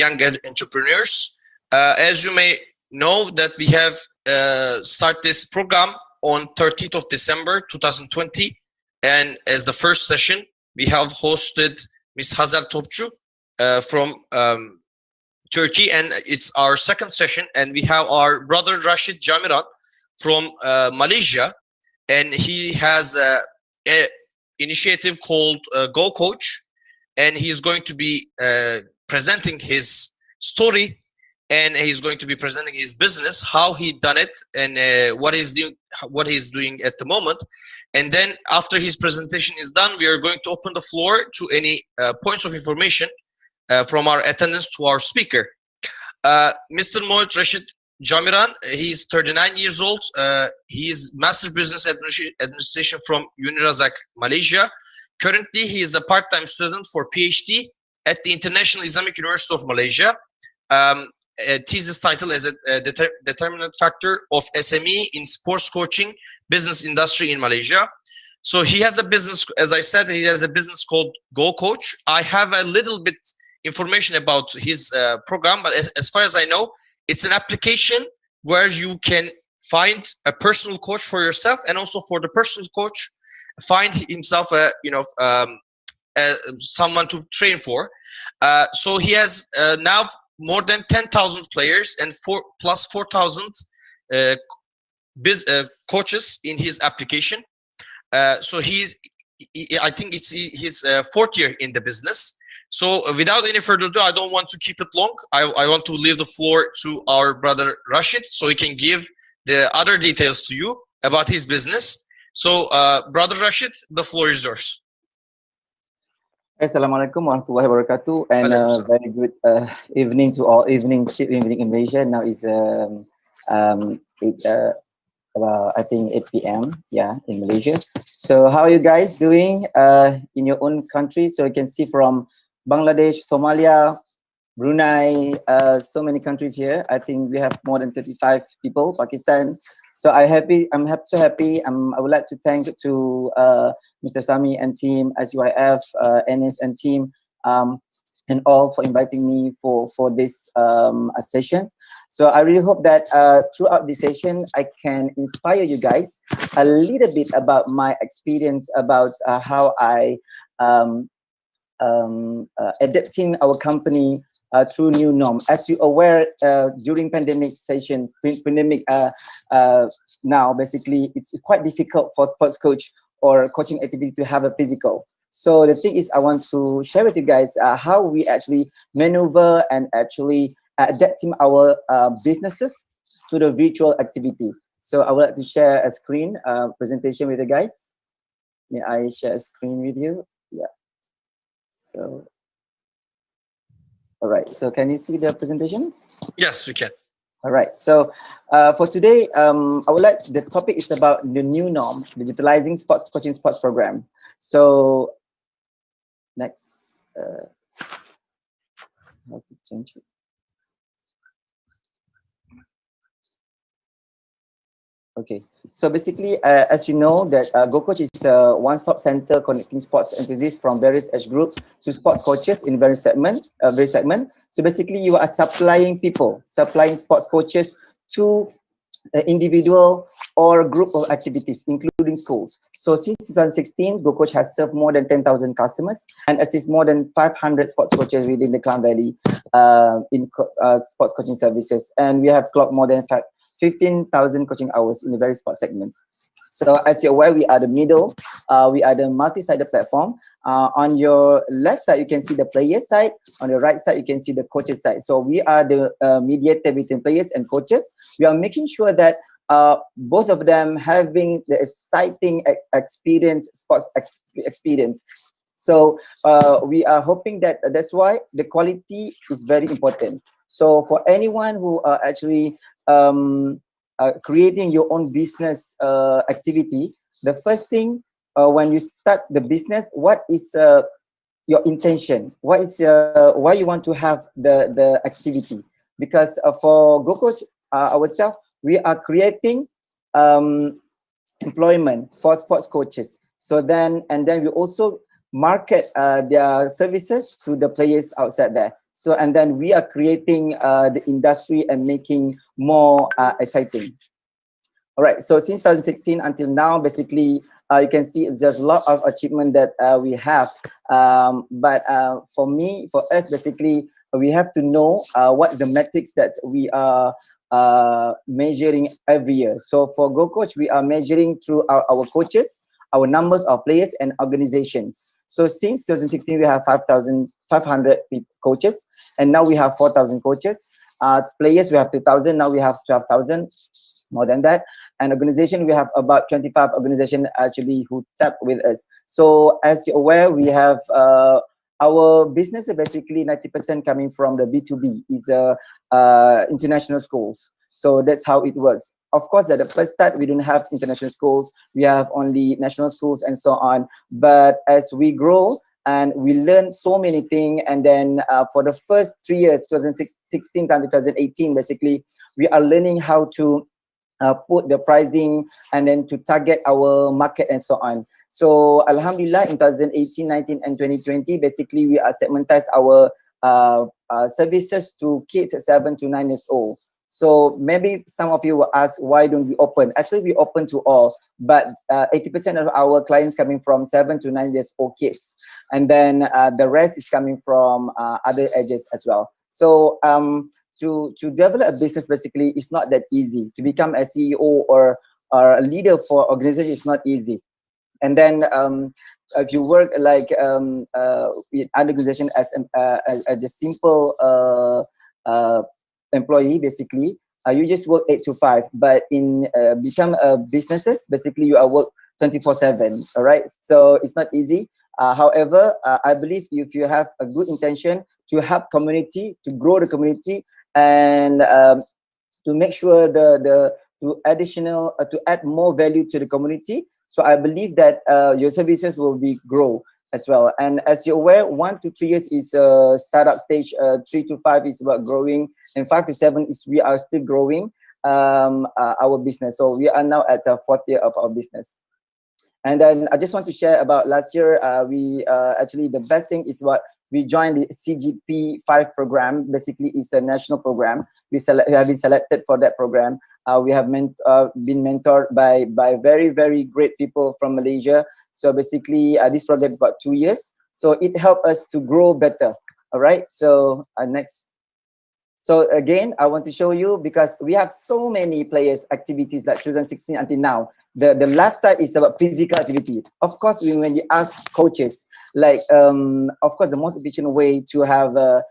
young entrepreneurs. As you may know that we have start this program on 13th of December 2020, and as the first session, we have hosted Ms. Hazal Topçu from Turkey, and it's our second session, and we have our brother Rashid Jamiran from Malaysia, and he has a initiative called Go Coach, and he's going to be presenting his story, and he's going to be presenting his business, how he done it, and what he's doing at the moment. And then after his presentation is done, we are going to open the floor to any points of information from our attendants to our speaker. Mr. Mohammed Rashid Jamiran, he's 39 years old. He's Master Business Administration from Unirazak, Malaysia. Currently, he is a part-time student for PhD at the International Islamic University of Malaysia. A thesis title is a determinant factor of SME in sports coaching business industry in Malaysia. So he has a business, as I said, he has a business called Go Coach. I have a little bit information about his program, but as far as I know, it's an application where you can find a personal coach for yourself, and also for the personal coach find himself someone to train for. So he has now more than 10,000 players and 4,000 coaches in his application. So I think it's his fourth year in the business. So without any further ado, I don't want to keep it long. I want to leave the floor to our brother Rashid, so he can give the other details to you about his business. So brother Rashid, the floor is yours. Assalamualaikum warahmatullahi wabarakatuh, and very good evening to all. Evening in Malaysia. Now is I think 8 p.m. Yeah, in Malaysia. So how are you guys doing in your own country? So you can see from Bangladesh, Somalia, Brunei, so many countries here. I think we have more than 35 people. Pakistan. So I'm so happy. I would like to thank to Mr. Sami and team, SUIF, NS and team, and all for inviting me for this session. So I really hope that throughout this session, I can inspire you guys a little bit about my experience about how I adapting our company through new norm. As you're aware, during pandemic sessions, now basically it's quite difficult for sports coach or coaching activity to have a physical. So the thing is, I want to share with you guys how we actually maneuver and actually adapting our businesses to the virtual activity. So I would like to share a screen presentation with you guys. May I share a screen with you? Yeah. So, all right. So can you see the presentations? Yes, we can. All right. So for today, I would like, the topic is about the new norm, digitalizing sports coaching sports program. So next, how to change it? Okay, so basically, as you know, that GoCoach is a one-stop center connecting sports enthusiasts from various age group to sports coaches in various segment. So basically, you are supplying sports coaches to individual or group of activities, including schools. So since 2016, GoCoach has served more than 10,000 customers and assist more than 500 sports coaches within the Klang Valley in sports coaching services. And we have clocked more than 15,000 coaching hours in the various sports segments. So as you're aware, we are the middle, we are the multi-sided platform. On your left side, you can see the player side. On the right side, you can see the coaches side. So we are the mediator between players and coaches. We are making sure that both of them having the exciting experience, sports experience. So we are hoping that that's why the quality is very important. So for anyone who are actually creating your own business activity, the first thing when you start the business, what is your intention? What is why you want to have the activity? Because for GoCoach ourselves, we are creating employment for sports coaches. So then we also market their services to the players outside there. So and then we are creating the industry and making more exciting. All right, so since 2016 until now, basically, you can see there's a lot of achievement that we have. But for us, basically, we have to know what the metrics that we are measuring every year. So for Go Coach, we are measuring through our coaches, our numbers of players and organizations. So since 2016, we have 5,500 coaches, and now we have 4,000 coaches. Players, we have 2,000, now we have 12,000, more than that. And organization, we have about 25 organizations actually who tap with us. So as you're aware, we have our business is basically 90% coming from the B2B, is international schools. So that's how it works. Of course, at the first start, we don't have international schools. We have only national schools and so on. But as we grow and we learn so many things, and then for the first 3 years, 2016 to 2018, basically, we are learning how to put the pricing and then to target our market and so on. So Alhamdulillah, in 2018, 19, and 2020, basically we are segmentized our services to kids at 7 to 9 years old. So maybe some of you will ask, why don't we open? Actually, we open to all, but 80% of our clients coming from 7 to 9 years old kids. And then the rest is coming from other ages as well. So to develop a business, basically, it's not that easy. To become a CEO or a leader for organization is not easy. And then if you work like with other organization as a simple employee, basically, you just work 8 to 5. But in become businesses, basically, you are work 24/7. All right, so it's not easy. However, I believe if you have a good intention to help community, to grow the community, and to make sure to add more value to the community. So I believe that your services will be grow as well. And as you're aware, 1 to 3 years is a startup stage. 3 to 5 is about growing, and 5 to 7 is we are still growing our business. So we are now at the 4th year of our business. And then I just want to share about last year. We actually, the best thing is what we joined the CGP 5 program. Basically, it's a national program. We have been selected for that program. We have been mentored by very, very great people from Malaysia. So basically, this program about 2 years. So it helped us to grow better. All right. So next. So again, I want to show you, because we have so many players activities like 2016 until now. The left side is about physical activity. Of course, when you ask coaches, like of course, the most efficient way to have a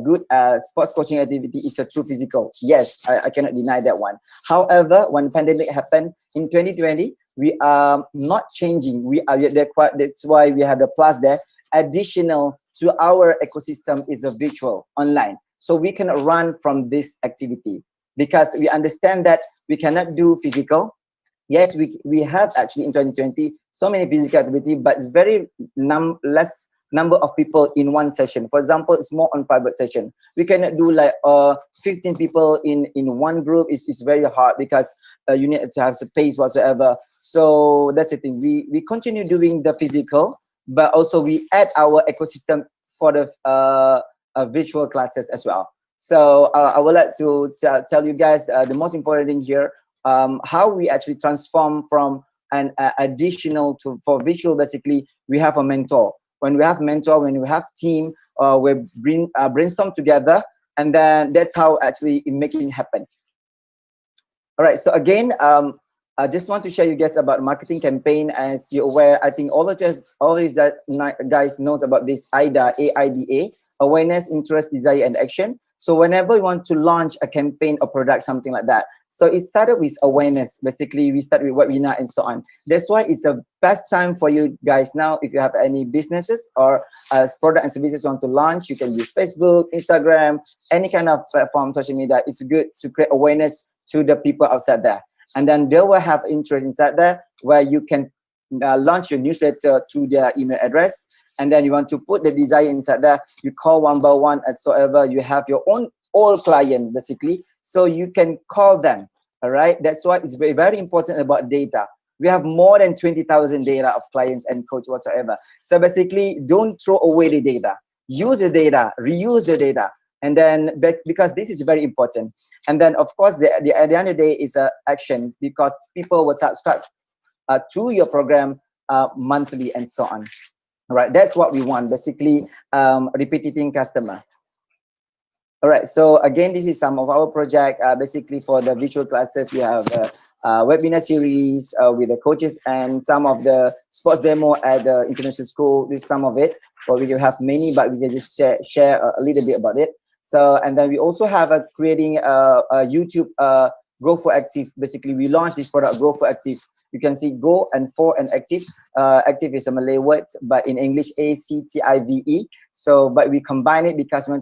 good sports coaching activity is a true physical. Yes, I cannot deny that one. However, when the pandemic happened in 2020, we are not changing. That's why we have the plus there. Additional to our ecosystem is a virtual online. So we can run from this activity, because we understand that we cannot do physical. Yes, we have actually in 2020 so many physical activity, but it's very less number of people in one session. For example, it's more on private session. We cannot do like 15 people in one group. It's very hard, because you need to have space whatsoever. So that's the thing. We continue doing the physical, but also we add our ecosystem for the virtual classes as well. So I would like to tell you guys the most important thing here, how we actually transform from an additional to for virtual. Basically, we have a mentor. When we have mentor, when we have team, we brainstorm together, and then that's how actually making it happen. All right. So again, I just want to share you guys about marketing campaign. As you're aware, I think all of that guys knows about this AIDA, AIDA, awareness, interest, desire, and action. So whenever we want to launch a campaign or product, something like that. So it started with awareness. Basically, we start with webinar and so on. That's why it's the best time for you guys now. If you have any businesses or product and services you want to launch, you can use Facebook, Instagram, any kind of platform, social media. It's good to create awareness to the people outside there. And then they will have interest inside there, where you can launch your newsletter to their email address. And then you want to put the desire inside there. You call one by one, and so ever you have your own all client, basically. So you can call them. All right. That's why it's very, very important about data. We have more than 20,000 data of clients and coach whatsoever. So basically, don't throw away the data. Use the data, reuse the data. And then because this is very important, and then of course at the end of the day is action, because people will subscribe to your program monthly and so on. All right, that's what we want, basically, repeating customer. All right, so again, this is some of our project. Basically, for the virtual classes, we have a webinar series with the coaches and some of the sports demo at the international school. This is some of it, or we will have many, but we can just share a little bit about it. So, and then we also have creating a YouTube Go for Active. Basically, we launched this product, Go for Active. You can see Go and for and Active. Active is a Malay word, but in English, ACTIVE. So, but we combine it because we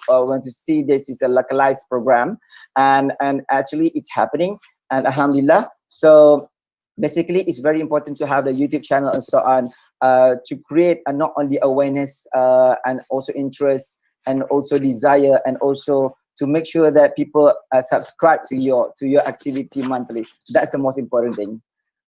want to see this is a localized program, and actually it's happening, and alhamdulillah. So basically, it's very important to have the YouTube channel and so on to create not only awareness and also interest and also desire, and also to make sure that people subscribe to your activity monthly. That's the most important thing.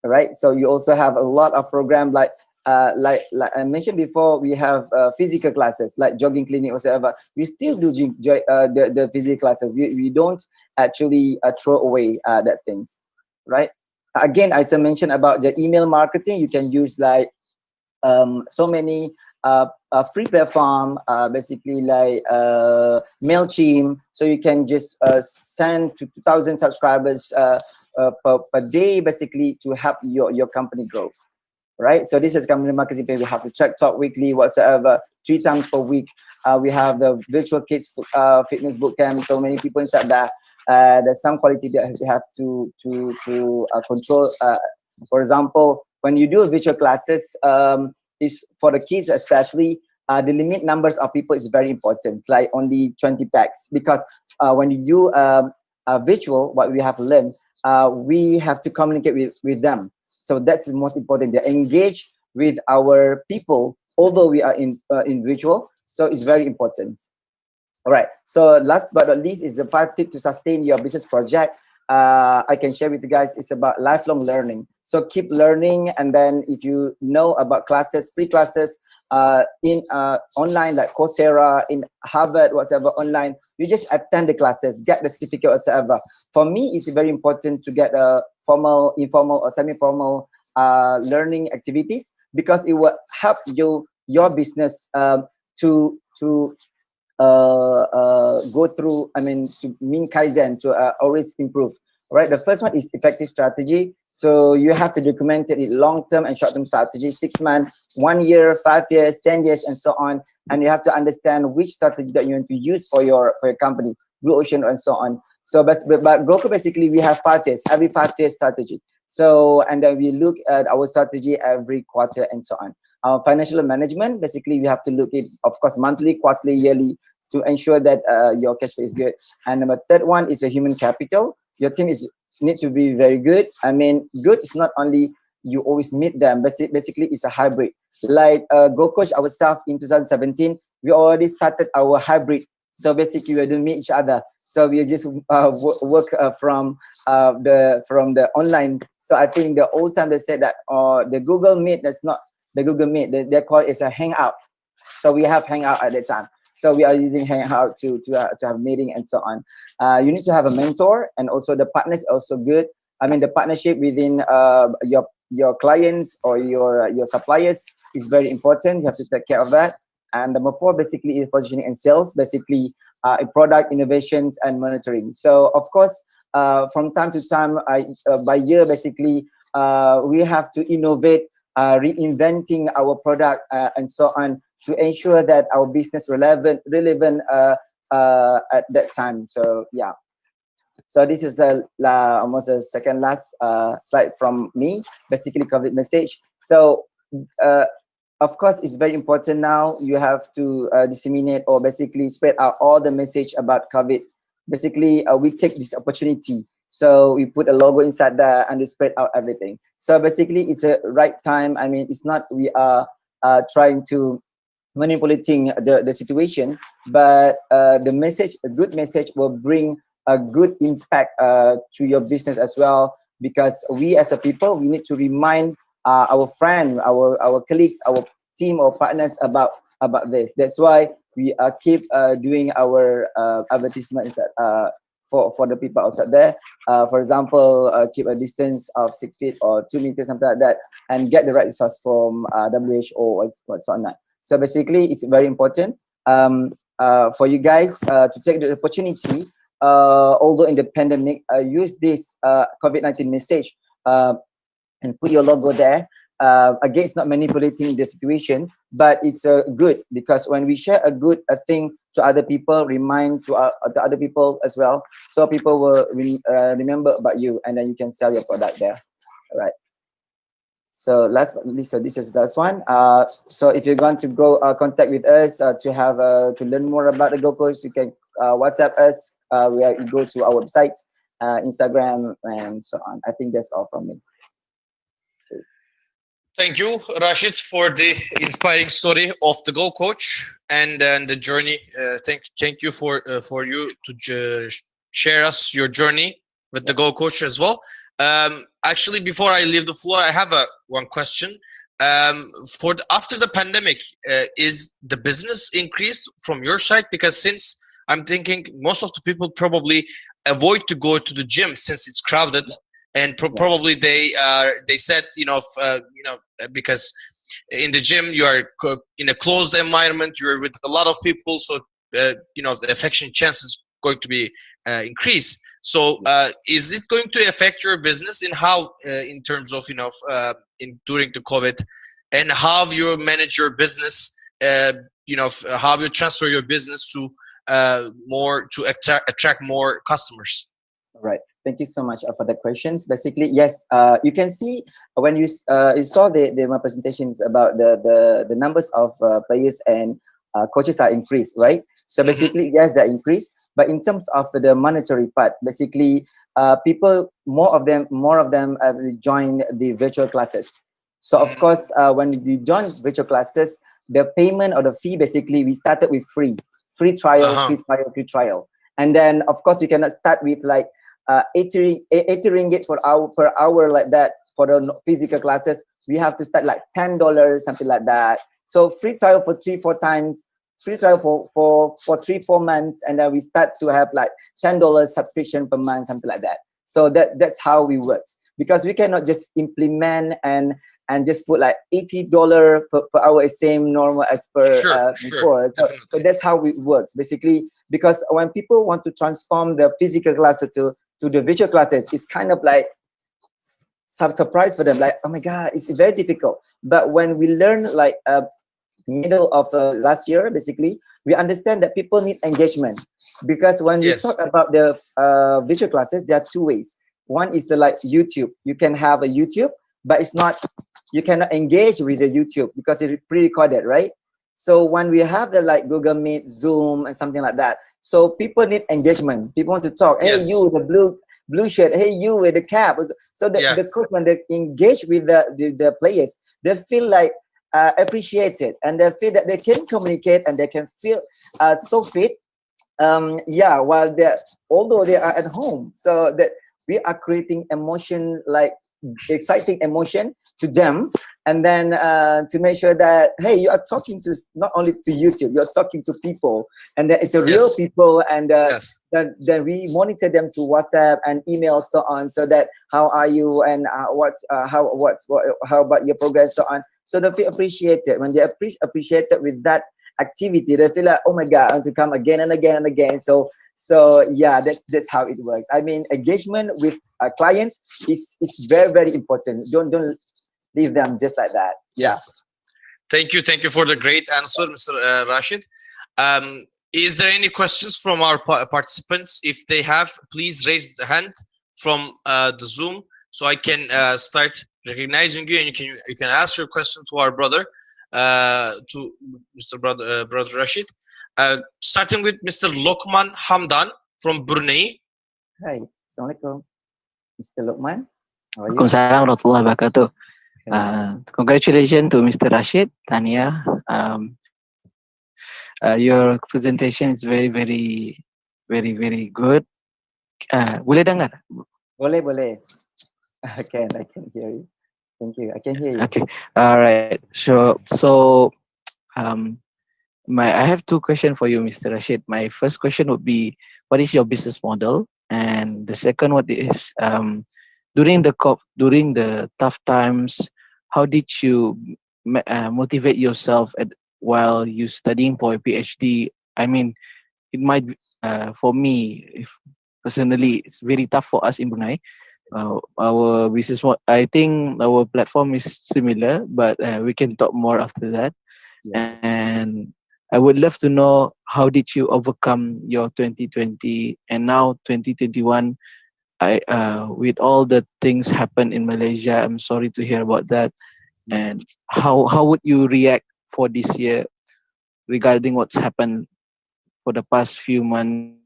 All right. So you also have a lot of program like I mentioned before, we have physical classes like jogging clinic or whatever. We still do the physical classes. We don't actually throw away that things, right? Again, as I mentioned about the email marketing, you can use like so many free platform, basically like MailChimp. So you can just send to 2,000 subscribers per day, basically, to help your company grow. Right, so this is company marketing page. We have the track talk weekly, whatsoever, 3 times per week. We have the virtual kids fitness bootcamp. So many people inside that. There's some quality that you have to control. For example, when you do virtual classes, is for the kids especially. The limit numbers of people is very important, like only 20 packs, because when you do virtual, what we have learned, we have to communicate with them. So that's the most important. They engage with our people, although we are in virtual. So it's very important. All right. So last but not least is the 5 tips to sustain your business project. I can share with you guys. It's about lifelong learning. So keep learning, and then if you know about classes, free classes in online, like Coursera, in Harvard, whatever, online, you just attend the classes, get the certificate, whatever. For me, it's very important to get a formal, informal, or semi-formal learning activities, because it will help your business to go through, I mean, to mean Kaizen, to always improve. Right. The first one is effective strategy. So you have to document it in long-term and short-term strategy, 6 months, 1 year, 5 years, 10 years, and so on. And you have to understand which strategy that you want to use for your company, Blue Ocean, and so on. So, but Goku, basically, we have 5 years, every 5 years strategy. So, and then we look at our strategy every quarter and so on. Our financial management, basically, we have to look at, of course, monthly, quarterly, yearly, to ensure that your cash flow is good. And number 3rd one is a human capital. Your team need to be very good. I mean, good is not only you always meet them, but basically it's a hybrid. Like Go Coach, our staff in 2017, we already started our hybrid. So basically we don't meet each other. So we just work from the online. So I think the old time they said that the Google Meet, that's not the Google Meet. They call it a Hangout. So we have Hangout at that time. So we are using Hangout to have meeting and so on. You need to have a mentor, and also the partners also good. I mean, the partnership within your clients or your suppliers is very important. You have to take care of that. And number 4 basically is positioning and sales, basically product innovations and monitoring. So of course, from time to time, by year, basically, we have to innovate, reinventing our product and so on, to ensure that our business relevant at that time. So yeah. So this is the almost the second last slide from me, basically COVID message. So of course, it's very important now. You have to disseminate or basically spread out all the message about COVID. Basically, we take this opportunity. So we put a logo inside there and we spread out everything. So basically, it's a right time. I mean, it's not we are trying to manipulating the situation, but the message, a good message, will bring a good impact to your business as well, because we as a people, we need to remind our friend, our colleagues, our team or partners about this. That's why we keep doing our advertisements for the people outside there. For example, keep a distance of 6 feet or 2 meters, something like that, and get the right resource from WHO or whatnot. So basically, it's very important for you guys to take the opportunity, although in the pandemic, use this COVID-19 message and put your logo there. Again, it's not manipulating the situation, but it's good, because when we share a good thing to other people, remind to the other people as well, so people will remember about you, and then you can sell your product there. All right. So last but not least, so this is the last one. So if you're going to go contact with us to have to learn more about the GoCoach, you can WhatsApp us. You go to our website, Instagram, and so on. I think that's all from me. Thank you, Rashid, for the inspiring story of the Go Coach and the journey. Thank you for you to share us your journey with the Go Coach as well. Actually, before I leave the floor, I have one question. After the pandemic, is the business increased from your side? Because since I'm thinking most of the people probably avoid to go to the gym since it's crowded. And probably they said, because in the gym you are in a closed environment, you're with a lot of people, so the infection chance is going to be increased. So is it going to affect your business in how in terms of during the COVID, and how you manage your business, how you transfer your business to attract more customers? Right. Thank you so much for the questions. Basically, yes, you can see when you saw my presentations about the numbers of players and coaches are increased, right? So basically, yes, they're increased. But in terms of the monetary part, basically, people, more of them join the virtual classes. So of course, when you join virtual classes, the payment or the fee, basically, we started with free trial. And then, of course, you cannot start with like 80 ringgit per hour like that for the physical classes. We have to start like $10, something like that. So free trial for 3-4 times, free trial for 3-4 months, and then we start to have like $10 subscription per month, something like that. So that's how we work, because we cannot just implement and just put like $80 per hour, same normal as per before. So that's how it works basically, because when people want to transform the physical classes to the virtual classes, it's kind of like some surprise for them, like, oh my god, it's very difficult. But when we learn like middle of last year, basically, we understand that people need engagement, because when we talk about the virtual classes, there are two ways. One is like YouTube. You can have a YouTube, but it's not, you cannot engage with the YouTube because it's pre-recorded, right? So when we have the like Google Meet, Zoom, and something like that, so people need engagement. People want to talk. Hey, you with the blue shirt. Hey, you with the cap. So the coach, when they engage with the players, they feel like appreciated, and they feel that they can communicate and they can feel so fit. While although they are at home, so that we are creating emotion, like exciting emotion to them, and then to make sure that, hey, you are talking to not only to YouTube, you're talking to people, and that it's a real people, and then we monitor them to WhatsApp and email, so on, so that how are you, and how about your progress, so on. So they feel appreciated. When they appreciated with that activity, they feel like, oh my god, I want to come again and again and again. So yeah, that's how it works. I mean, engagement with clients is very, very important. Don't leave them just like that. Thank you for the great answer, Mr. Rashid. Is there any questions from our participants? If they have, please raise the hand from the Zoom, so I can start recognizing you, and you can ask your question to our brother, to Mr. Brother Rashid. Starting with Mr. Lokman Hamdan from Brunei. Hi, Assalamualaikum, Mr. Lokman. How are you? Waalaikumsalam warahmatullahi wabarakatuh. Congratulations to Mr. Rashid, Tania. Your presentation is very, very, very, very good. Boleh dengar? Boleh. I can hear you. Thank you. I can hear you. Okay. All right. So I have two questions for you, Mr. Rashid. My first question would be, what is your business model? And the second one is, during the tough times, how did you motivate yourself while you studying for a PhD? I mean, it might be, for me, if personally, it's very tough for us in Brunei. Our business, I think our platform is similar, but we can talk more after that. Yeah. And I would love to know, how did you overcome your 2020 and now 2021? With all the things happen in Malaysia, I'm sorry to hear about that. And how would you react for this year regarding what's happened for the past few months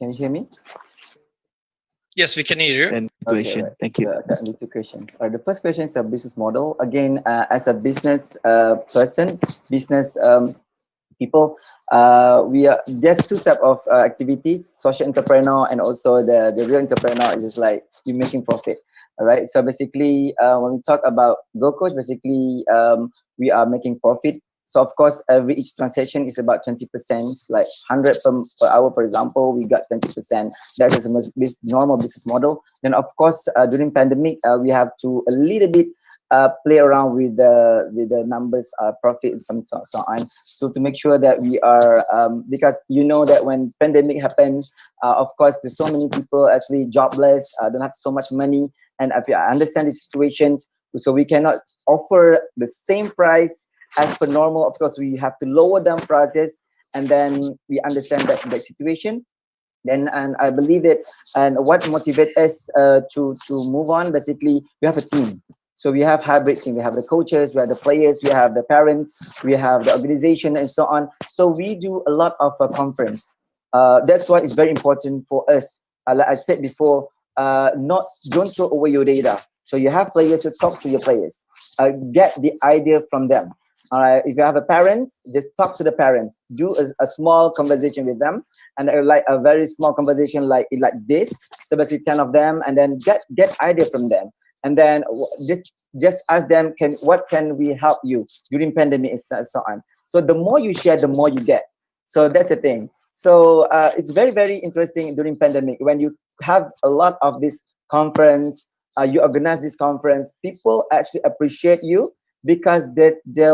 Can you hear me? Yes, we can hear you. and Okay, situation? right. Thank you. So I've got only two questions. The first question is a business model. Again, as a business person, business people, we are there's two type of activities: social entrepreneur and also the real entrepreneur. Is just like you making profit. All right. So basically, when we talk about Go Coach, basically we are making profit. So of course, every each transaction is about 20%, like 100 per hour, for example, we got 20%. That is this normal business model. Then of course, during pandemic, we have to a little bit play around with the numbers, profit, and so on. So to make sure that we are, because you know that when pandemic happened, of course, there's so many people actually jobless, don't have so much money, and if I understand the situations, so we cannot offer the same price as per normal. Of course, we have to lower down prices, and then we understand that situation. Then, and I believe it. And what motivates us to move on, basically, we have a team. So we have hybrid team. We have the coaches, we have the players, we have the parents, we have the organization, and so on. So we do a lot of conference. That's why it's very important for us. Like I said before, not don't throw away your data. So you have players, you talk to your players, get the idea from them. If you have a parents, just talk to the parents. Do a small conversation with them, and like a very small conversation like this. So basically 10 of them, and then get idea from them, and then just ask them, what can we help you during pandemic, and so on. So the more you share, the more you get. So that's the thing. So it's very, very interesting during pandemic when you have a lot of this conference. You organize this conference, people actually appreciate you, because that they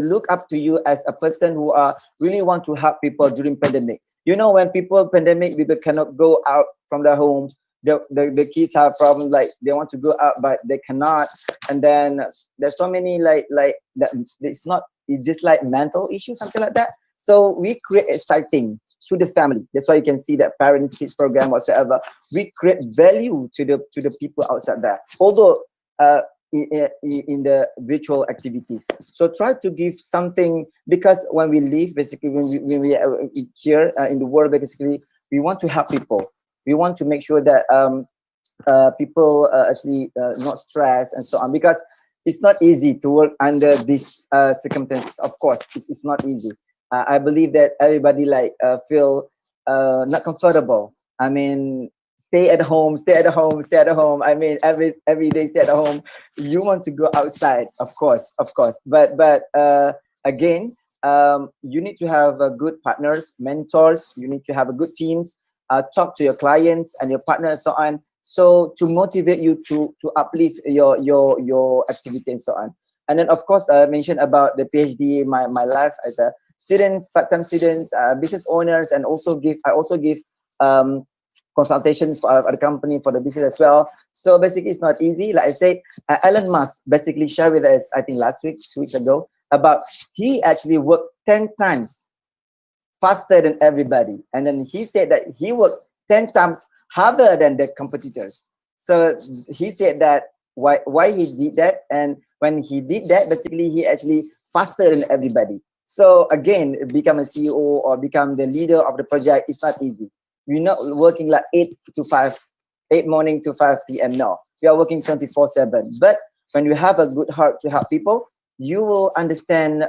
look up to you as a person who really want to help people during pandemic. You know, when people pandemic, people cannot go out from their home. The kids have problems, like they want to go out but they cannot, and then there's so many like that. It's just like mental issues, something like that. So we create exciting to the family. That's why you can see that parents kids program whatsoever. We create value to the people outside there, although in the virtual activities. So try to give something, because when we live, basically when we are here in the world, basically we want to help people. We want to make sure that people actually not stressed and so on, because it's not easy to work under these circumstances. Of course, it's not easy. I believe that everybody feel not comfortable. I mean, stay at home. I mean, every day stay at home. You want to go outside, of course. But again, you need to have good partners, mentors. You need to have a good teams. Talk to your clients and your partners, so on. So to motivate you to uplift your activity and so on. And then of course I mentioned about the PhD, my life as a students, part-time students, business owners, and I also give consultations for the company, for the business as well. So basically it's not easy. Like I said, Elon Musk basically shared with us, I think last week, 2 weeks ago, about he actually worked 10 times faster than everybody, and then he said that he worked 10 times harder than the competitors. So he said that why he did that, and when he did that, basically he actually faster than everybody. So again, become a CEO or become the leader of the project is not easy. We're not working like 8 morning to 5 p.m. No, we are working 24/7. But when you have a good heart to help people, you will understand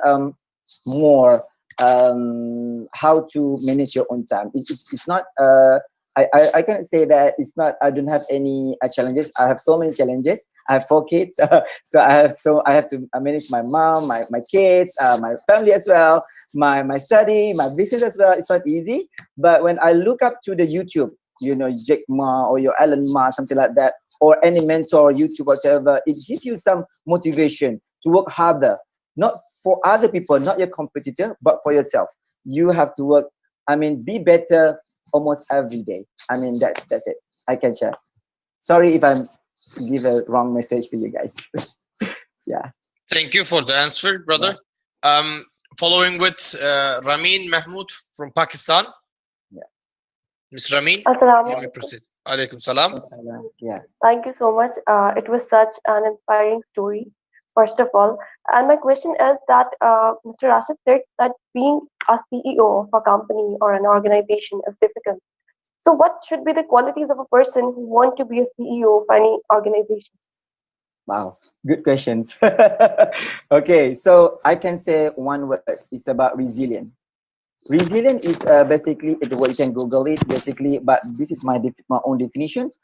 more how to manage your own time. It's not I cannot say that it's not. I don't have any challenges. I have so many challenges. I have 4 kids, so I have to manage my mom, my kids, my family as well, my study, my business as well. It's not easy. But when I look up to the YouTube, Jack Ma or your Alan Ma, something like that, or any mentor, YouTube, whatever, it gives you some motivation to work harder, not for other people, not your competitor, but for yourself. You have to work. I mean, be better almost every day. I mean, that's it. I can share. Sorry if I'm give a wrong message to you guys. Yeah. Thank you for the answer, brother. Following with Ramin Mahmood from Pakistan. Yeah. Ms. Ramin, Assalamu you may alaikum. proceed. Alaikum salam. Yeah. Thank you so much. It was such an inspiring story, first of all. And my question is that Mr. Rashid said that being a CEO of a company or an organization is difficult. So, what should be the qualities of a person who want to be a CEO of any organization? Wow. Good questions. Okay, so I can say one word. It's about resilient. Resilient is basically what you can Google it basically, but this is my own definitions.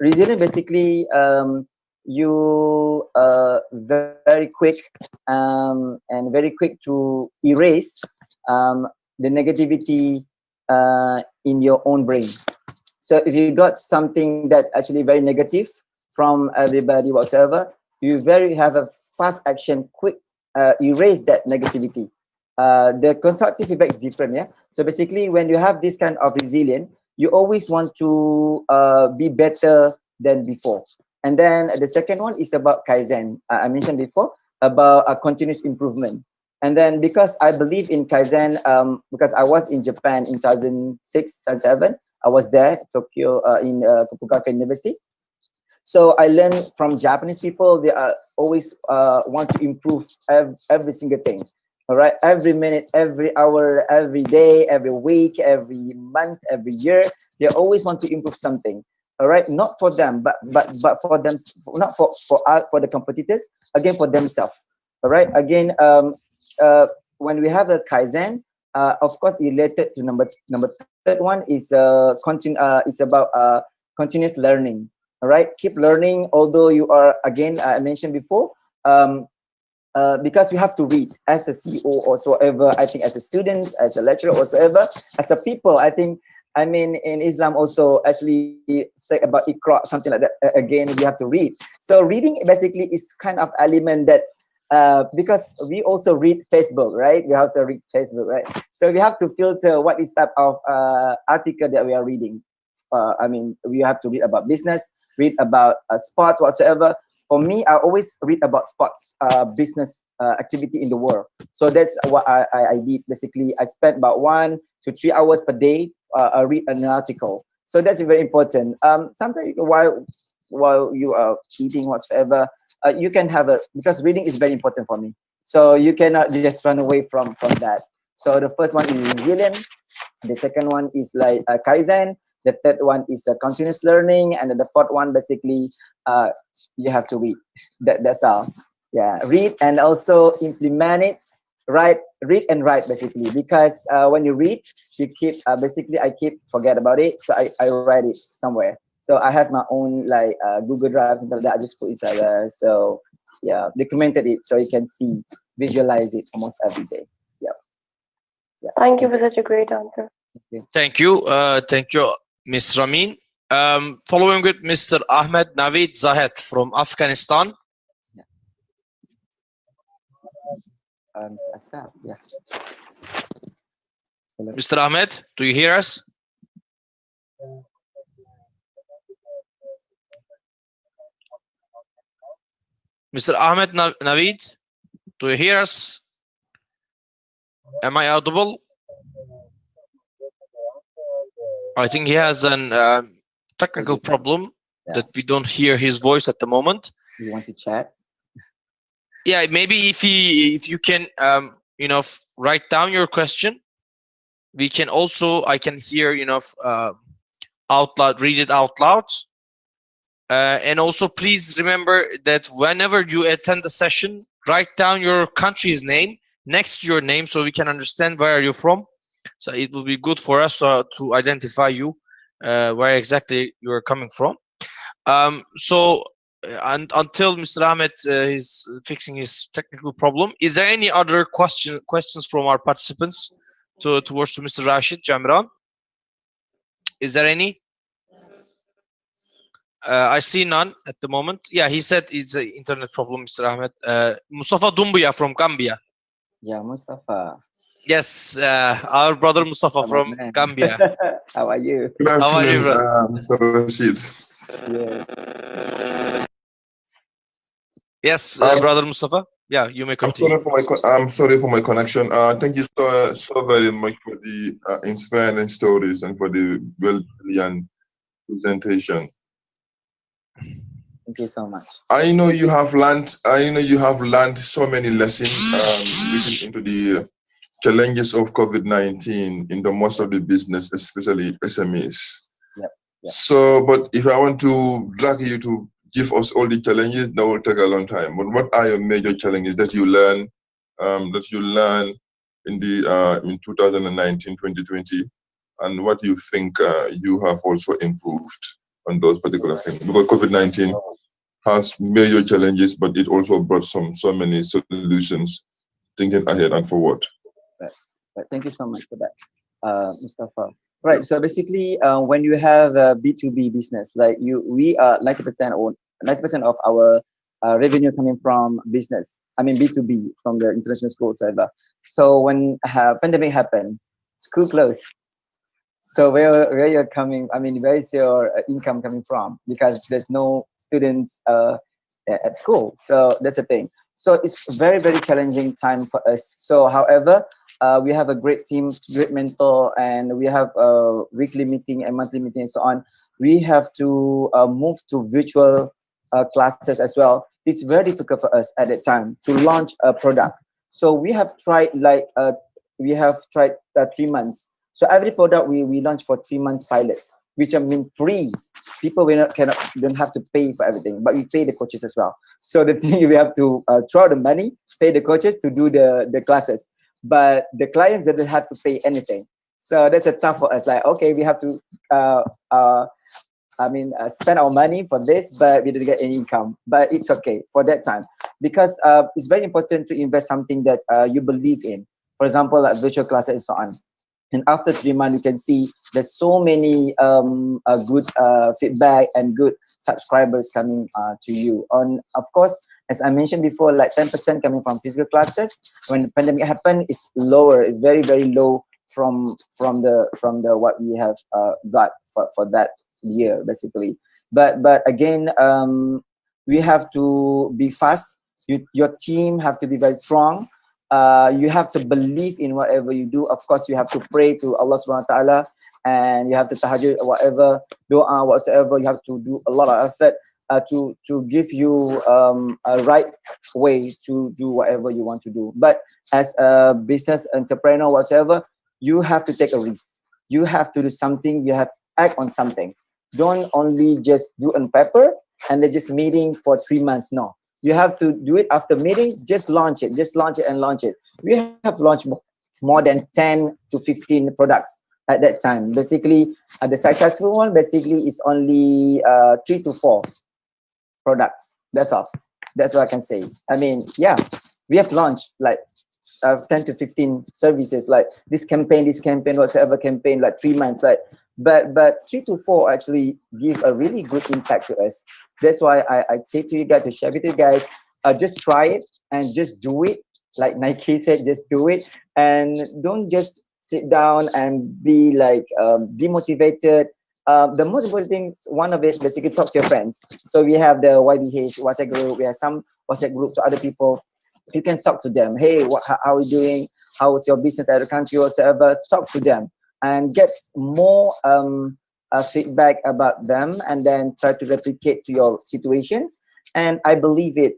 Resilient basically, you very quick and very quick to erase the negativity in your own brain. So if you got something that actually very negative from everybody whatsoever, you have a fast action, quick erase that negativity. The constructive feedback is different, yeah. So basically, when you have this kind of resilience, you always want to be better than before. And then the second one is about Kaizen. I mentioned before about a continuous improvement. And then because I believe in Kaizen, because I was in Japan in 2006 and 2007, I was there, Tokyo, in Fukuoka University. So I learned from Japanese people. They are always want to improve every single thing. All right, every minute, every hour, every day, every week, every month, every year, they always want to improve something. All right, not for them, but for them, not for the competitors. Again, for themselves. All right. Again, when we have a Kaizen, of course, related to number third one is is about continuous learning. All right, keep learning. Although you are, again, I mentioned before, because you have to read as a CEO or whatsoever. I think as a student, as a lecturer, whatsoever, as a people, I think. I mean, in Islam also actually say about Iqra, something like that. Again, you have to read. So reading basically is kind of element that because we also read Facebook, right? We have to read Facebook, right? So we have to filter what is type of article that we are reading. I mean, we have to read about business, read about sports, whatsoever. For me, I always read about sports, business activity in the world. So that's what I did. Basically, I spent about 1 to 3 hours per day. I read an article. So that's very important. Sometimes while you are eating whatsoever, you can have because reading is very important for me. So you cannot just run away from that. So the first one is resilient. The second one is like Kaizen. The third one is continuous learning, and then the fourth one basically you have to read. That's all. Yeah, read and also implement it. Read and write basically, because when you read, you keep basically I keep forget about it, so I write it somewhere. So I have my own like Google Drive, something like that. I just put inside there. So yeah, documented it so you can see, visualize it almost every day. Yeah. Yeah. Thank you for such a great answer. Thank you, Ms. Ramin. Following with Mr. Ahmed Naveed Zahed from Afghanistan. Asghar, yeah. Mr. Ahmed, do you hear us? Mr. Ahmed Naveed, do you hear us? Am I audible? I think he has an technical problem that we don't hear his voice at the moment. You want to chat? Yeah, maybe if you can write down your question, we can also, I can hear out loud, read it out loud. And also please remember that whenever you attend the session, write down your country's name next to your name so we can understand where are you from. So it will be good for us to identify you where exactly you are coming from. So, and until Mr. Ahmed is fixing his technical problem, is there any other questions from our participants towards to Mr. Rashid Jamiran? Is there any? I see none at the moment. Yeah, he said it's an internet problem, Mr. Ahmed. Mustafa Dumbuya from Gambia. Yeah, Mustafa. Yes, our brother Mustafa My from man. Gambia. How are you? Good How are you, afternoon, brother? Mr. Rashid. Yes. Yes, Um, brother Mustafa. Yeah, you may I'm continue. sorry for I'm sorry for my connection. Thank you so very much for the inspiring stories and for the well brilliant presentation. Thank you so much. I know you have learned. I know you have learned so many lessons looking into the challenges of COVID-19 in the most of the business, especially SMEs. Yep. So, but if I want to drag you to give us all the challenges, that will take a long time. But what are your major challenges that you learn in the in 2019, 2020, and what you think you have also improved on those particular things? Because COVID-19 has major challenges, but it also brought so many solutions, thinking ahead and forward. Right. Thank you so much for that, Mustafa. Right. So basically, when you have a B2B business, like we are 90% or 90% of our revenue coming from business. I mean B2B from the international school server. So when pandemic happened, school closed. So where you're coming? I mean, where is your income coming from? Because there's no students at school. So that's the thing. So it's very challenging time for us. So however, we have a great team, great mentor, and we have a weekly meeting and monthly meeting and so on. We have to move to virtual classes as well. It's very difficult for us at that time to launch a product. So we have tried 3 months. So every product we launch for 3 months pilots, which I mean free. People don't have to pay for everything, but we pay the coaches as well. So the thing we have to throw the money, pay the coaches to do the classes, but the clients didn't have to pay anything. So that's a tough for us. Like okay, we have to uh, uh, spend our money for this, but we didn't get any income. But it's okay for that time because it's very important to invest something that you believe in. For example, like virtual classes and so on. And after 3 months, you can see there's so many good feedback and good subscribers coming to you. Of course, as I mentioned before, like 10% coming from physical classes. When the pandemic happened, it's lower. It's very low from the what we have got for that year basically. But again, we have to be fast. Your team have to be very strong. You have to believe in whatever you do. Of course, you have to pray to Allah Subhanahu Wa Taala, and you have to tahajjud, whatever doa, whatsoever. You have to do a lot of effort to give you a right way to do whatever you want to do. But as a business entrepreneur, whatsoever, you have to take a risk. You have to do something. You have to act on something. Don't only just do on paper and then just meeting for 3 months. No, you have to do it after meeting. Just launch it and launch it. We have launched more than 10 to 15 products at that time. Basically, the successful one basically is only 3 to 4 products. That's all. That's what I can say. I mean, yeah, we have launched like 10 to 15 services, like this campaign, whatsoever campaign, like 3 months, like but 3 to 4 actually give a really good impact to us. That's why I say to you guys, to share with you guys, just try it and just do it. Like Nike said, just do it and don't just sit down and be like demotivated. The most important things, one of it, basically talk to your friends. So we have the YBH WhatsApp group. We have some WhatsApp group to other people. You can talk to them. Hey, how are you doing? How is your business at the country or whatever? Talk to them and get more feedback about them, and then try to replicate to your situations. And I believe it,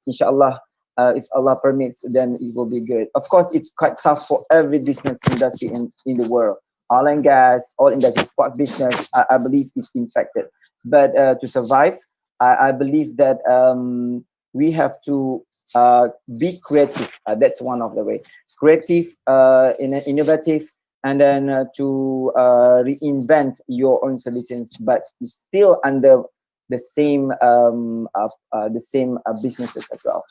inshallah, if Allah permits, then it will be good. Of course, it's quite tough for every business industry in the world. Oil and gas, all industry, sports business, I believe is impacted. But to survive, I believe that we have to be creative. That's one of the way. Creative, innovative, and then to reinvent your own solutions, but still under the same businesses as well.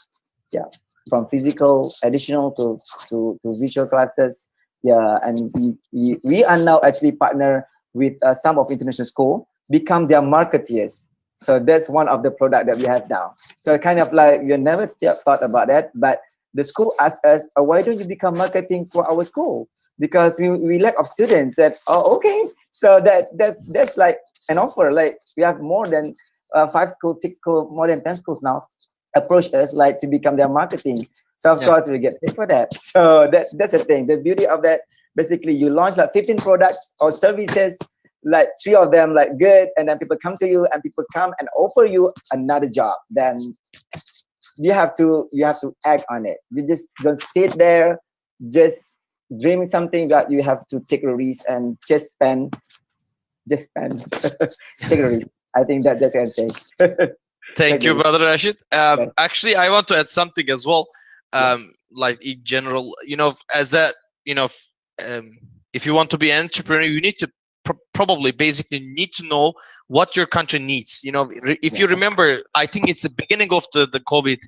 Yeah, from physical additional to visual classes. Yeah, and we are now actually partner with some of international school, become their marketeers. So that's one of the product that we have now. So kind of like you never thought about that, but the school asked us, why don't you become marketing for our school? Because we lack of students. That, oh, okay. So that's like an offer. Like we have more than 5 schools, 6 schools, more than 10 schools now approach us like to become their marketing. So of course we get paid for that. So that's the thing. The beauty of that, basically you launch like 15 products or services, like 3 of them like good, and then people come to you and people come and offer you another job. Then you have to act on it. You just don't sit there just dreaming something, that you have to take a risk and just spend take a risk. I think that's what I'm saying. Thank you, brother Rashid. Actually, I want to add something as well. Like in general, as a, if you want to be an entrepreneur, you need to probably basically need to know what your country needs. If you remember, I think it's the beginning of the COVID.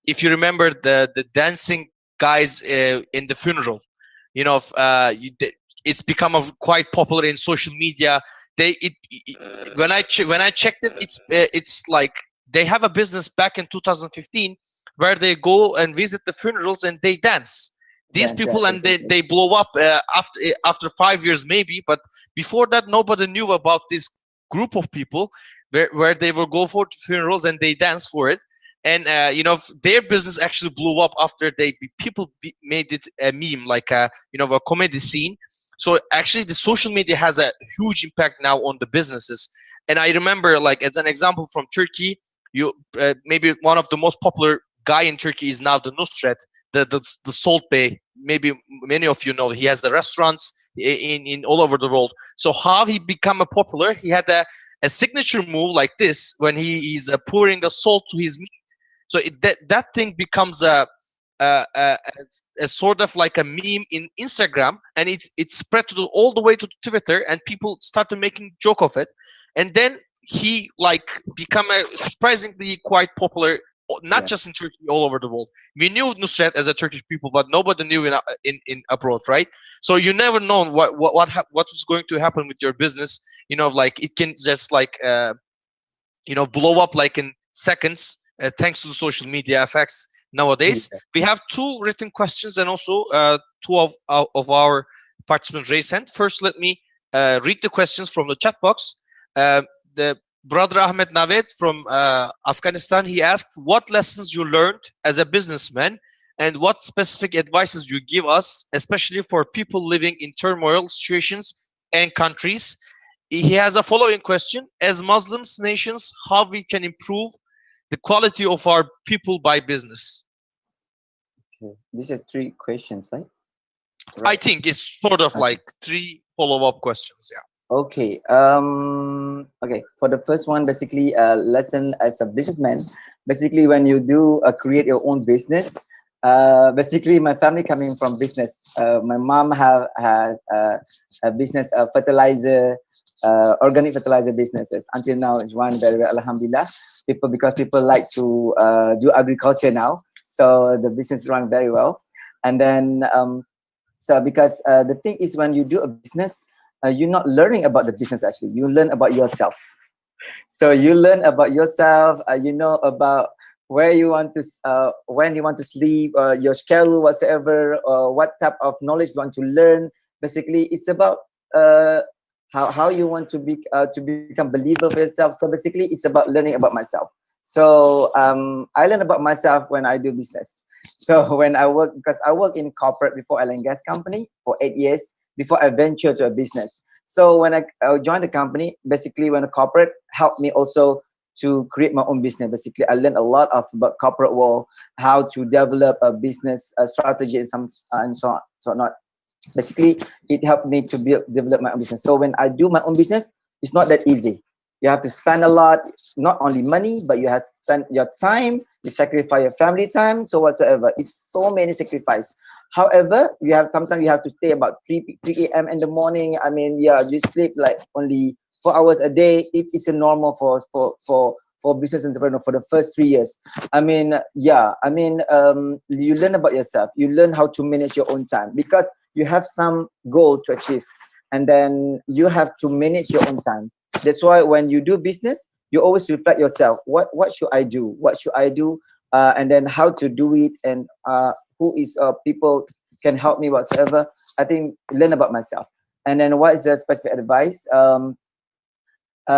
If you remember the dancing guys in the funeral, it's become quite popular in social media. When I checked it, it's like they have a business back in 2015 where they go and visit the funerals and they dance. These people, and they blow up after 5 years maybe, but before that nobody knew about this group of people where they will go for funerals and they dance for it. And their business actually blew up after people made it a meme, like a comedy scene. So actually the social media has a huge impact now on the businesses. And I remember, like, as an example from Turkey, maybe one of the most popular guy in Turkey is now the Nusret, the Salt Bay. Maybe many of you know, he has the restaurants in all over the world. So how he become a popular, he had a signature move like this when he is pouring a salt to his meat. So that thing becomes a sort of like a meme in Instagram, and it spread all the way to Twitter, and people started making joke of it. And then he become a surprisingly quite popular, not just in Turkey, all over the world. We knew Nusret as a Turkish people, but nobody knew in abroad, right? So you never know what was going to happen with your business. It can just blow up like in seconds, thanks to the social media effects nowadays. We have 2 written questions, and also 2 of our participants raised hand. First, let me read the questions from the chat box. The brother Ahmed Naved from Afghanistan, he asked, what lessons you learned as a businessman, and what specific advices you give us, especially for people living in turmoil situations and countries. He has a following question: as Muslims nations, how we can improve the quality of our people by business? Okay. These are 3 questions, right? I think it's sort of like 3 follow-up questions. Yeah. Okay. Okay. For the first one, basically, lesson as a businessman. Basically, when you do create your own business, basically, my family coming from business. My mom has a business, fertilizer, organic fertilizer businesses. Until now, it's run very well, alhamdulillah. Because people like to do agriculture now, so the business run very well. And then so because the thing is, when you do a business, you're not learning about the business. Actually, you learn about yourself. So you learn about yourself. About where you want to when you want to sleep, your schedule, whatsoever, or what type of knowledge you want to learn. Basically, it's about how you want to become believer for yourself. So basically, it's about learning about myself. So I learn about myself when I do business. So when I work, because I work in corporate before oil and gas company for 8 years before I venture to a business. So when I joined the company, basically when a corporate helped me also to create my own business. Basically, I learned a lot about corporate world, how to develop a business strategy and so on, so not. Basically, it helped me to develop my own business. So when I do my own business, it's not that easy. You have to spend a lot, not only money, but you have to spend your time, you sacrifice your family time, so whatsoever. It's so many sacrifice. However, you have sometimes you have to stay about 3 a.m. in the morning. I mean, yeah, you sleep like only 4 hours a day. It's a normal for business entrepreneur for the first 3 years. I mean, yeah, I mean, you learn about yourself. You learn how to manage your own time because you have some goal to achieve, and then you have to manage your own time. That's why when you do business, you always reflect yourself. What should I do? What should I do? And then how to do it, and who is people can help me whatsoever. I think learn about myself. And then what is the specific advice?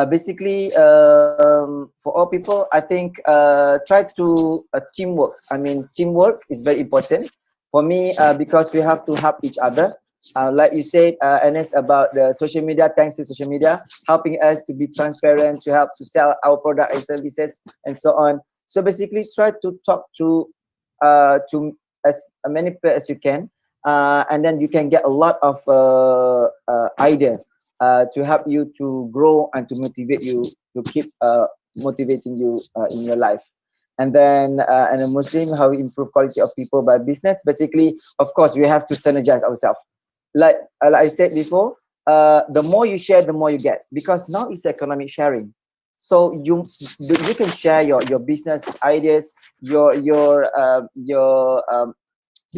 Basically, for all people, I think try to teamwork. I mean, teamwork is very important for me because we have to help each other. Like you said, Ernest, about the social media, thanks to social media, helping us to be transparent, to help to sell our product and services, and so on. So basically, try to talk to as many people as you can, and then you can get a lot of idea to help you to grow and to motivate you to keep motivating you in your life. And then and a Muslim, how we improve quality of people by business. Basically, of course, we have to synergize ourselves. Like I said before, the more you share, the more you get. Because now it's economic sharing. So you can share your business ideas, your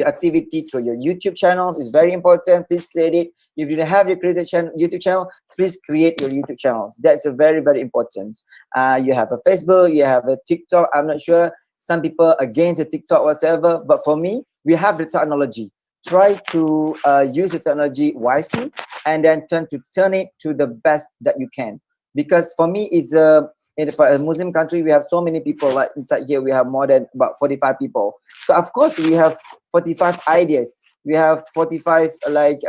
activity through your YouTube channels is very important. Please create it. If you have your created YouTube channel, please create your YouTube channels. That's a very, very important. You have a Facebook, you have a TikTok. I'm not sure. Some people against the TikTok whatsoever, but for me, we have the technology. Try to use the technology wisely, and then turn it to the best that you can. Because for me, is in a Muslim country, we have so many people. Like inside here, we have more than about 45 people. So of course, we have 45 ideas. We have 45 like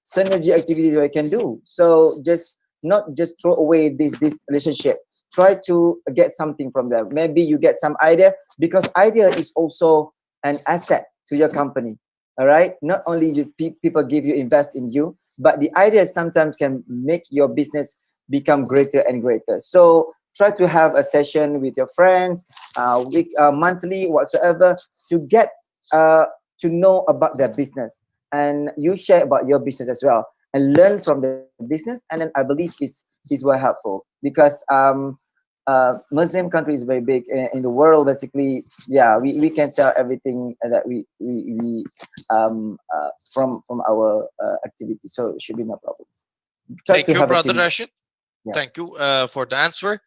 synergy activities we can do. So just not just throw away this relationship. Try to get something from them. Maybe you get some idea, because idea is also an asset to your company. All right. Not only people give you invest in you, but the ideas sometimes can make your business become greater and greater. So try to have a session with your friends, monthly, whatsoever, to get to know about their business, and you share about your business as well, and learn from the business. And then I believe it's very helpful, because Muslim country is very big in the world. Basically, yeah, we can sell everything that we from our activity, so it should be no problems. Try Thank to you, have a brother team. Rashid. Yeah. Thank you for the answer.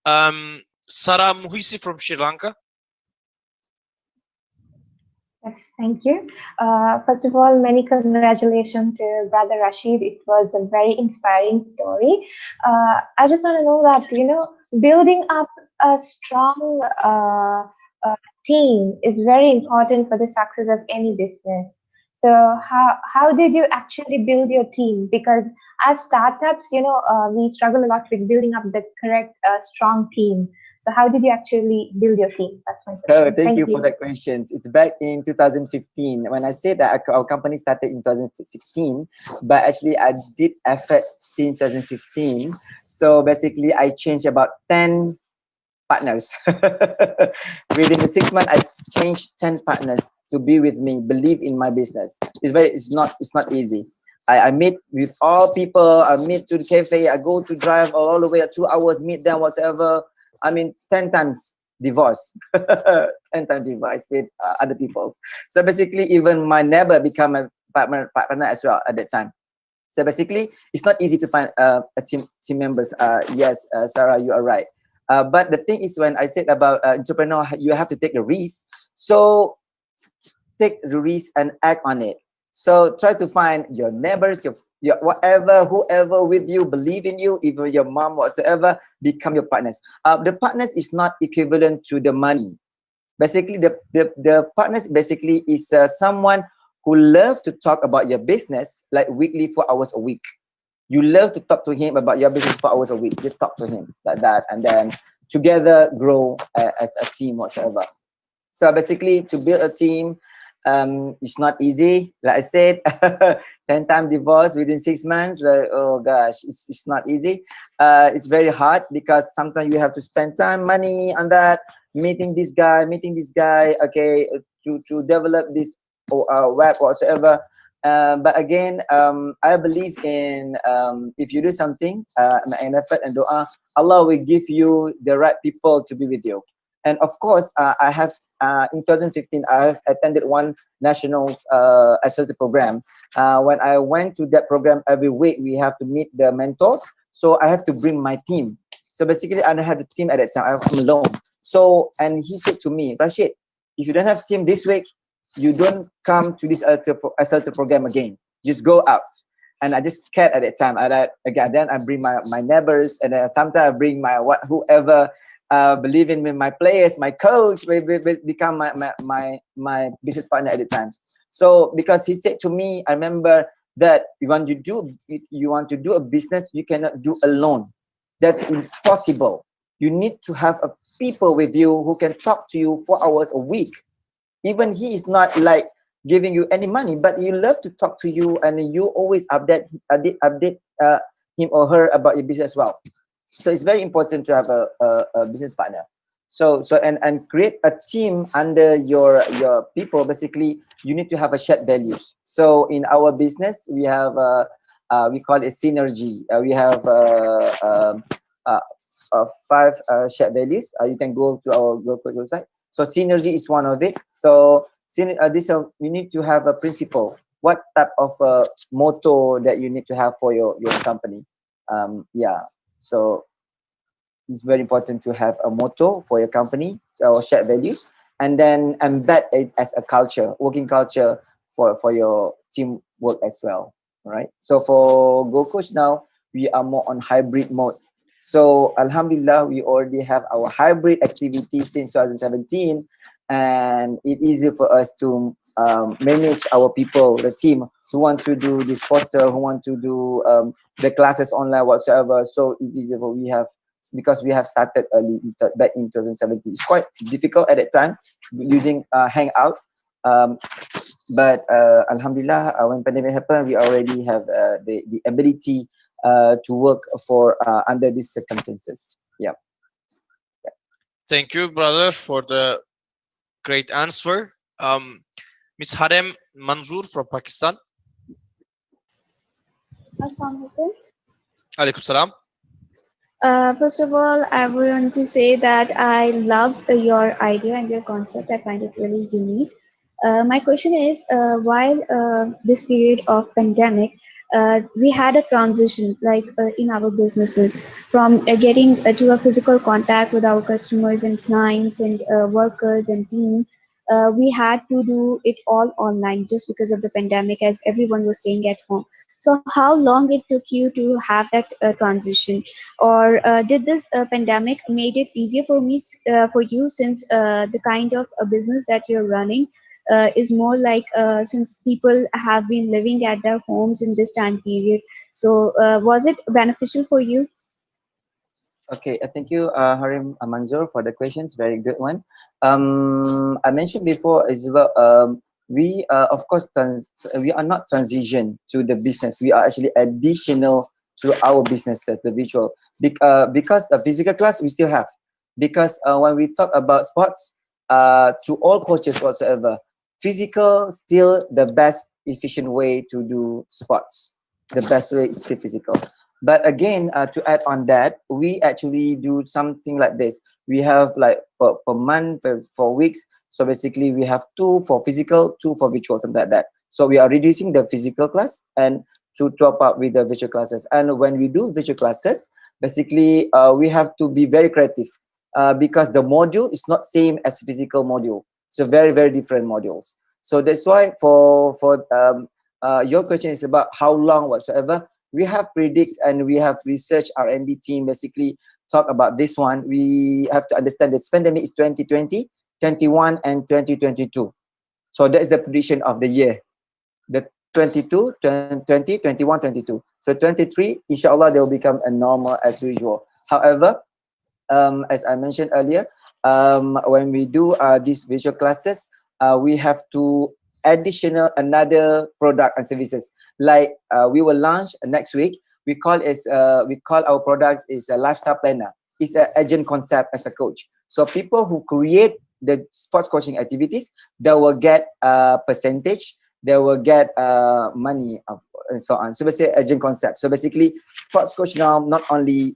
Sara Muhisi from Sri Lanka. Yes, thank you. First of all, many congratulations to Brother Rashid. It was a very inspiring story. I just want to know that, building up a strong team is very important for the success of any business. So how did you actually build your team? Because as startups, we struggle a lot with building up the correct strong team. So how did you actually build your team? That's my So question. thank you for that question. It's back in 2015 when I said that our company started in 2016, but actually I did effort since 2015. So basically, I changed about 10 partners. Within the 6 months, I changed 10 partners to be with me, believe in my business. It's not easy. I meet with all people. I meet to the cafe. I go to drive all the way 2 hours, meet them, whatever. I mean, 10 times divorce, 10 times divorce with other people. So basically, even my neighbor become a partner as well at that time. So basically, it's not easy to find a team members. Yes, Sarah, you are right. But the thing is, when I said about entrepreneur, you have to take the risk. So take the risk and act on it. So try to find your neighbors, your whatever, whoever with you, believe in you, even your mom, whatsoever, become your partners. The partners is not equivalent to the money. Basically, the partners basically is someone who loves to talk about your business like weekly 4 hours a week. You love to talk to him about your business 4 hours a week. Just talk to him like that, and then together grow as a team, whatever. So basically, to build a team, it's not easy. Like I said, 10 times divorce within 6 months. Like, oh gosh, it's not easy. It's very hard because sometimes you have to spend time, money on that, meeting this guy, okay, to develop this web whatsoever. But again, I believe in if you do something, an effort and dua, Allah will give you the right people to be with you. And of course, I have in 2015, I have attended one national SLT program. When I went to that program, every week we have to meet the mentor. So I have to bring my team. So basically, I don't have a team at that time. I'm alone. So, and he said to me, Rashid, if you don't have team this week, you don't come to this SLT program again. Just go out. And I just scared at that time. Again, then I bring my neighbors, and then sometimes I bring my whoever believe in me, my players, my coach will become my business partner at the time. So because he said to me, I remember that you want to do a business, you cannot do alone. That's impossible. You need to have a people with you who can talk to you 4 hours a week. Even he is not like giving you any money, but he love to talk to you, and you always update him or her about your business as well. So it's very important to have a business partner. So and create a team under your people. Basically, you need to have a shared values. So in our business, we have we call it synergy. We have 5 shared values. You can go to our local website. So synergy is one of it. So you need to have a principle. What type of motto that you need to have for your company? Yeah. So it's very important to have a motto for your company or shared values, and then embed it as a culture, working culture for your team work as well. All right. So for Go Coach now, we are more on hybrid mode. So Alhamdulillah, we already have our hybrid activity since 2017, and it's easy for us to manage our people, the team who want to do this poster, who want to do the classes online whatsoever. So it's easy for we have, because we have started early back in 2017. It's quite difficult at that time using Hangout, but Alhamdulillah, when pandemic happened, we already have the ability to work for under these circumstances. Yeah. Thank you, brother, for the great answer. Ms. Harem Manzoor from Pakistan. Assalamualaikum. Alaikum salam. First of all, I want to say that I love your idea and your concept. I find it really unique. My question is, while this period of pandemic, we had a transition, like in our businesses, from getting to a physical contact with our customers and clients and workers and team. We had to do it all online just because of the pandemic, as everyone was staying at home. So, how long it took you to have that transition, or did this pandemic made it easier for you, since the kind of business that you're running is more like since people have been living at their homes in this time period. So was it beneficial for you? Okay, thank you, Harim Manzoor, for the questions. Very good one. I mentioned before as well. We of course we are not transition to the business. We are actually additional to our businesses, the virtual. Because the physical class we still have. Because when we talk about sports, to all coaches whatsoever, physical still the best efficient way to do sports. The best way is still physical. But again, to add on that, we actually do something like this. We have like per month, for weeks. So basically, we have 2 for physical, 2 for virtual, something like that. So we are reducing the physical class and to top up with the virtual classes. And when we do virtual classes, basically, we have to be very creative because the module is not same as physical module. So very, very different modules. So that's why for your question is about how long whatsoever. We have predict and we have research R&D team basically talk about this one. We have to understand this pandemic is 2020, 21 and 2022. So that's the prediction of the year. The 22, 20, 21, 22. So 23, inshallah, they will become a normal as usual. However, as I mentioned earlier, when we do these visual classes, we have to additional another product and services. Like we will launch next week. We call our products is a lifestyle planner. It's an agent concept as a coach. So people who create the sports coaching activities, they will get a percentage, they will get money and so on. So basically agent concept. So basically sports coach now not only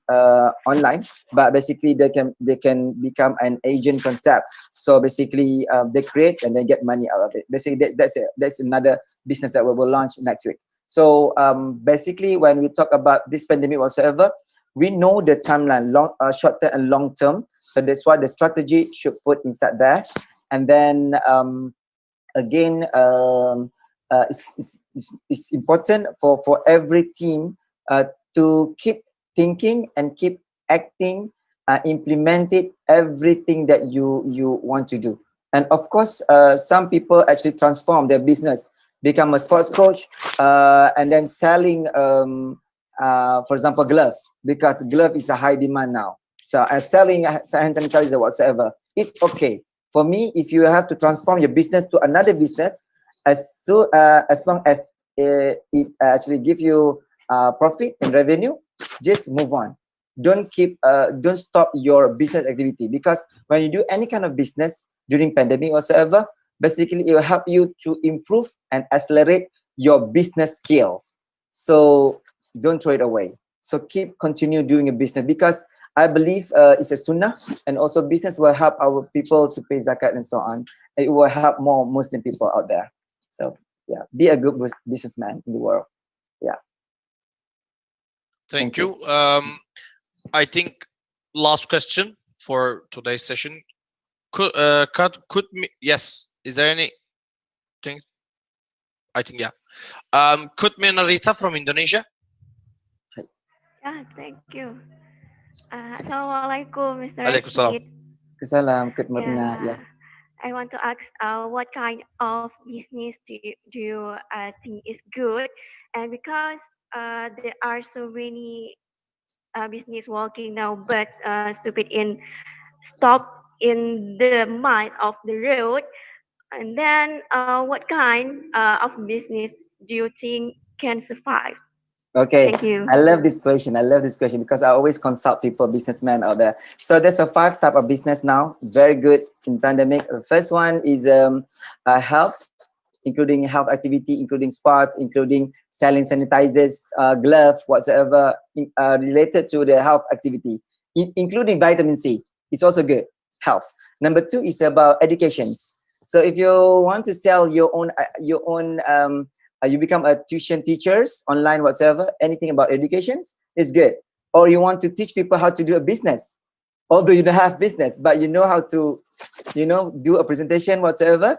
online, but basically they can become an agent concept. So basically they create and then get money out of it. Basically that's another business that we will launch next week. So basically when we talk about this pandemic whatsoever, we know the timeline, short term and long term. So that's why the strategy should put inside there. And then again, it's important for every team to keep thinking and keep acting, implemented everything that you want to do. And of course, some people actually transform their business, become a sports coach, and then selling, for example, gloves, because glove is a high demand now. So selling hand sanitizer whatsoever, it's okay. For me, if you have to transform your business to another business, as long as it actually give you profit and revenue, just move on. Don't stop your business activity, because when you do any kind of business during pandemic whatsoever, basically it will help you to improve and accelerate your business skills. So don't throw it away. So continue doing a business, because I believe it's a sunnah, and also business will help our people to pay zakat and so on. It will help more Muslim people out there. So yeah, be a good businessman in the world. Yeah. Thank you. I think last question for today's session. Yes. Is there any thing? I think yeah. Kutmin Rita from Indonesia. Yeah, thank you. Assalamualaikum, Mr. Waalaikumsalam. Rashid. Salam, good morning. Yeah. I want to ask, what kind of business do you think is good? And because there are so many business working now, but stupid in stop in the middle of the road. And then, what kind of business do you think can survive? Okay, Thank you. I love this question. I love this question because I always consult people, businessmen out there. So there's a 5 type of business now, very good in pandemic. The first one is health, including health activity, including sports, including selling sanitizers, gloves, whatsoever related to the health activity, including vitamin C. It's also good, health. Number 2 is about educations. So if you want to sell your own you become a tuition teachers online whatsoever, anything about educations is good. Or you want to teach people how to do a business, although you don't have business, but you know how to do a presentation whatsoever,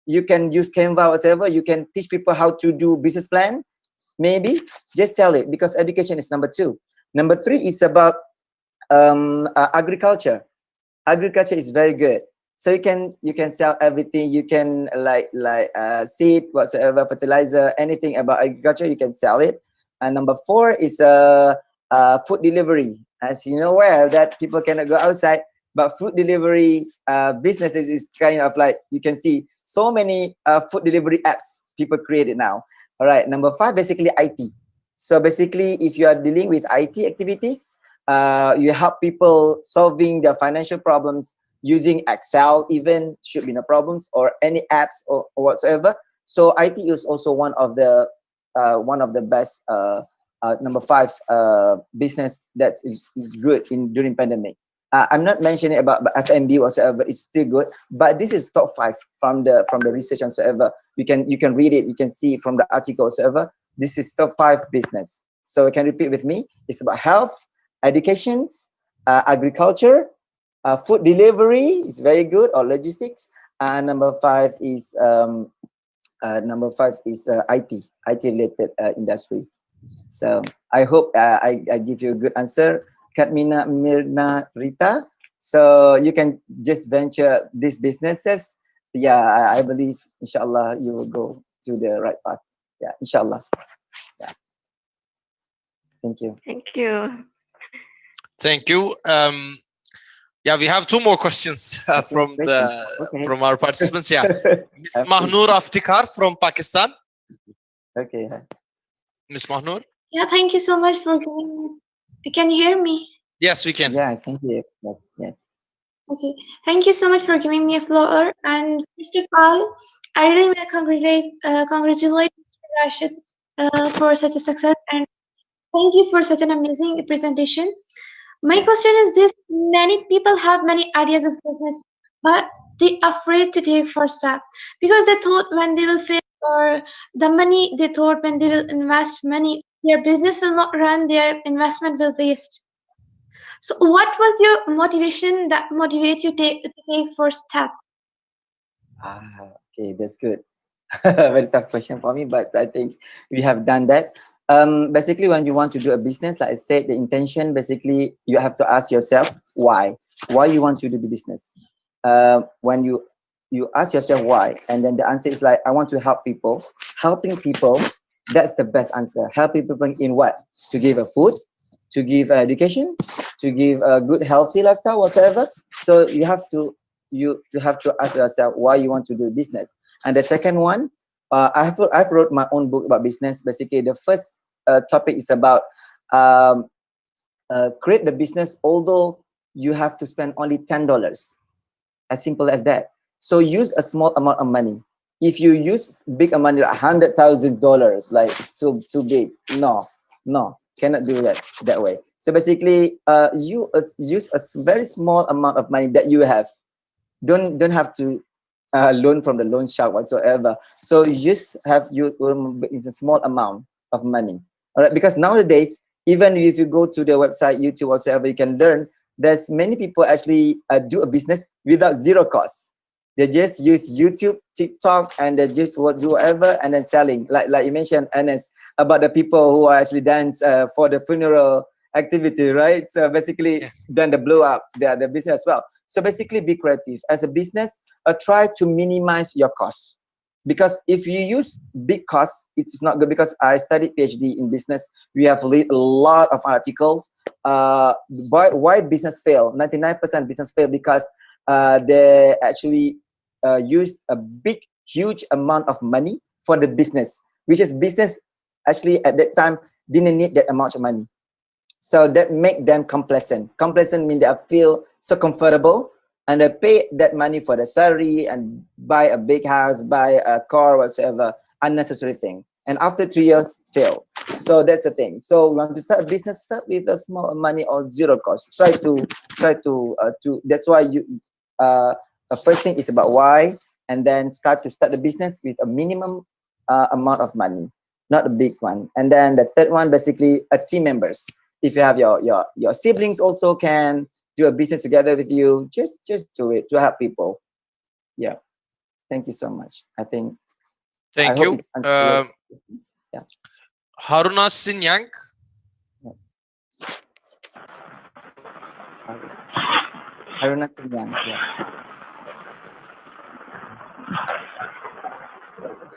you can use Canva whatsoever, you can teach people how to do business plan. Maybe just sell it, because education is number 2. Number 3 is about agriculture. Agriculture is very good. So you can sell everything. You can like seed whatsoever, fertilizer, anything about agriculture, you can sell it. And number 4 is food delivery. As you know, where that people cannot go outside, but food delivery businesses is kind of like, you can see so many food delivery apps people created now. All right. Number 5, basically IT. So basically, if you are dealing with IT activities, you help people solving their financial problems using Excel, even should be no problems, or any apps or whatsoever. So IT is also one of the best number 5 business that is good during pandemic. I'm not mentioning about F&B whatsoever, it's still good, but this is top 5 from the research and whatsoever. You can read it, you can see from the article whatsoever. This is top 5 business. So you can repeat with me. It's about health, educations, agriculture, food delivery is very good, or logistics. Number 5 is IT related industry. So I hope I give you a good answer, Katmina Mirna Rita. So you can just venture these businesses. Yeah, I believe inshallah you will go to the right path. Yeah, inshallah. Yeah. Thank you. Thank you. Thank you. Yeah, we have 2 more questions from our participants. Yeah, Ms. Mahnur Aftikar from Pakistan. Okay. Ms. Mahnur. Yeah, thank you so much for giving me. Can you hear me? Yes, we can. Yeah, I can hear. Yes. Okay, thank you so much for giving me a floor. And first of all, I really want to congratulate Mr. Rashid for such a success, and thank you for such an amazing presentation. My question is this: many people have many ideas of business, but they afraid to take first step because they thought when they will fail or the money they thought when they will invest money, their business will not run, their investment will waste. So, what was your motivation that motivate you to take first step? Okay, that's good. Very tough question for me, but I think we have done that. Basically, when you want to do a business, like I said, the intention basically you have to ask yourself why you want to do the business. When you ask yourself why, and then the answer is like I want to help people. Helping people, that's the best answer. Helping people in what? To give a food, to give education, to give a good healthy lifestyle, whatsoever. So you have to ask yourself why you want to do business. And the second one, I've wrote my own book about business. Basically, the first topic is about um, create the business, although you have to spend only $10. As simple as that. So use a small amount of money. If you use big amount, like $100,000, like too big, no, cannot do that way. So basically, you use a very small amount of money that you have. Don't have to loan from the loan shark whatsoever. So you just have it's a small amount of money. All right, because nowadays, even if you go to the website, YouTube, whatsoever, you can learn. There's many people actually do a business without zero cost. They just use YouTube, TikTok, and they just do whatever and then selling. Like you mentioned, Ernest, about the people who are actually dance for the funeral activity, right? So basically, Yeah. then they blow up the business as well. So basically, be creative as a business. Try to minimize your costs, because if you use big costs, it's not good. Because I studied PhD in business, we have read a lot of articles. Why business fail? 99% business fail because they actually use a big, huge amount of money for the business, which is business actually at that time didn't need that amount of money. So that make them complacent. Complacent means they feel so comfortable and they pay that money for the salary and buy a big house, buy a car, whatsoever, unnecessary thing. And after 3 years, fail. So that's the thing. So we want to start a business, start with a small money or zero cost. Try to that's why you the first thing is about why, and then start the business with a minimum amount of money, not a big one. And then the third one, basically, a team members. If you have your siblings also can do a business together with you, just do it to help people. Yeah. Thank you so much. I Thank hope you. it answers your questions. Yeah. Haruna Sinyang. Haruna Sinyang. Yeah.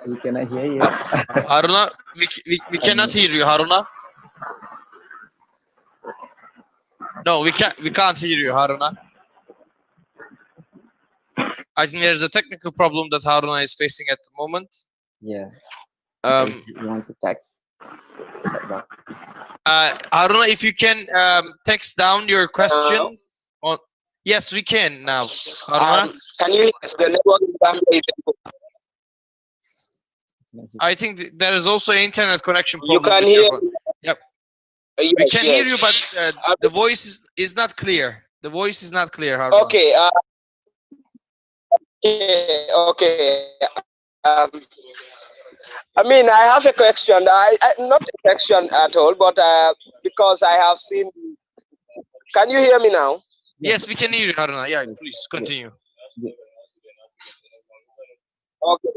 We cannot hear you. Haruna, we cannot hear you, Haruna. No, we can't hear you, Haruna. I think there's a technical problem that Haruna is facing at the moment. Yeah. Um, You want to text chat box. Haruna, if you can text down your questions on. Yes, we can now. Haruna, Can you hear us? The network in Gambia I think there is also an internet connection you problem can with your hear. phone. Yep, Yes, we can hear yes. you, but the voice is not clear. The voice is not clear, Haruna. Okay. Okay. I mean, I have a question. Not a question at all, but because I have seen. Can you hear me now? Yes, we can hear you, Haruna. Yeah, please continue. Okay.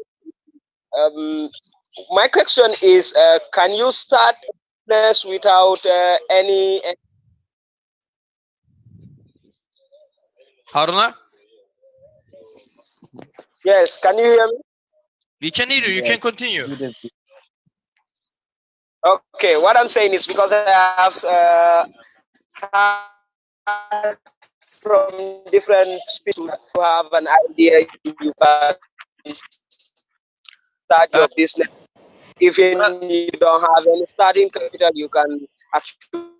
My question is, can you start business without any? Haruna, Yes. Can you hear me? we can hear you. You can continue. Okay. What I'm saying is because I have heard from different people who have an idea, you can start your business. Even you don't have any starting capital, you can actually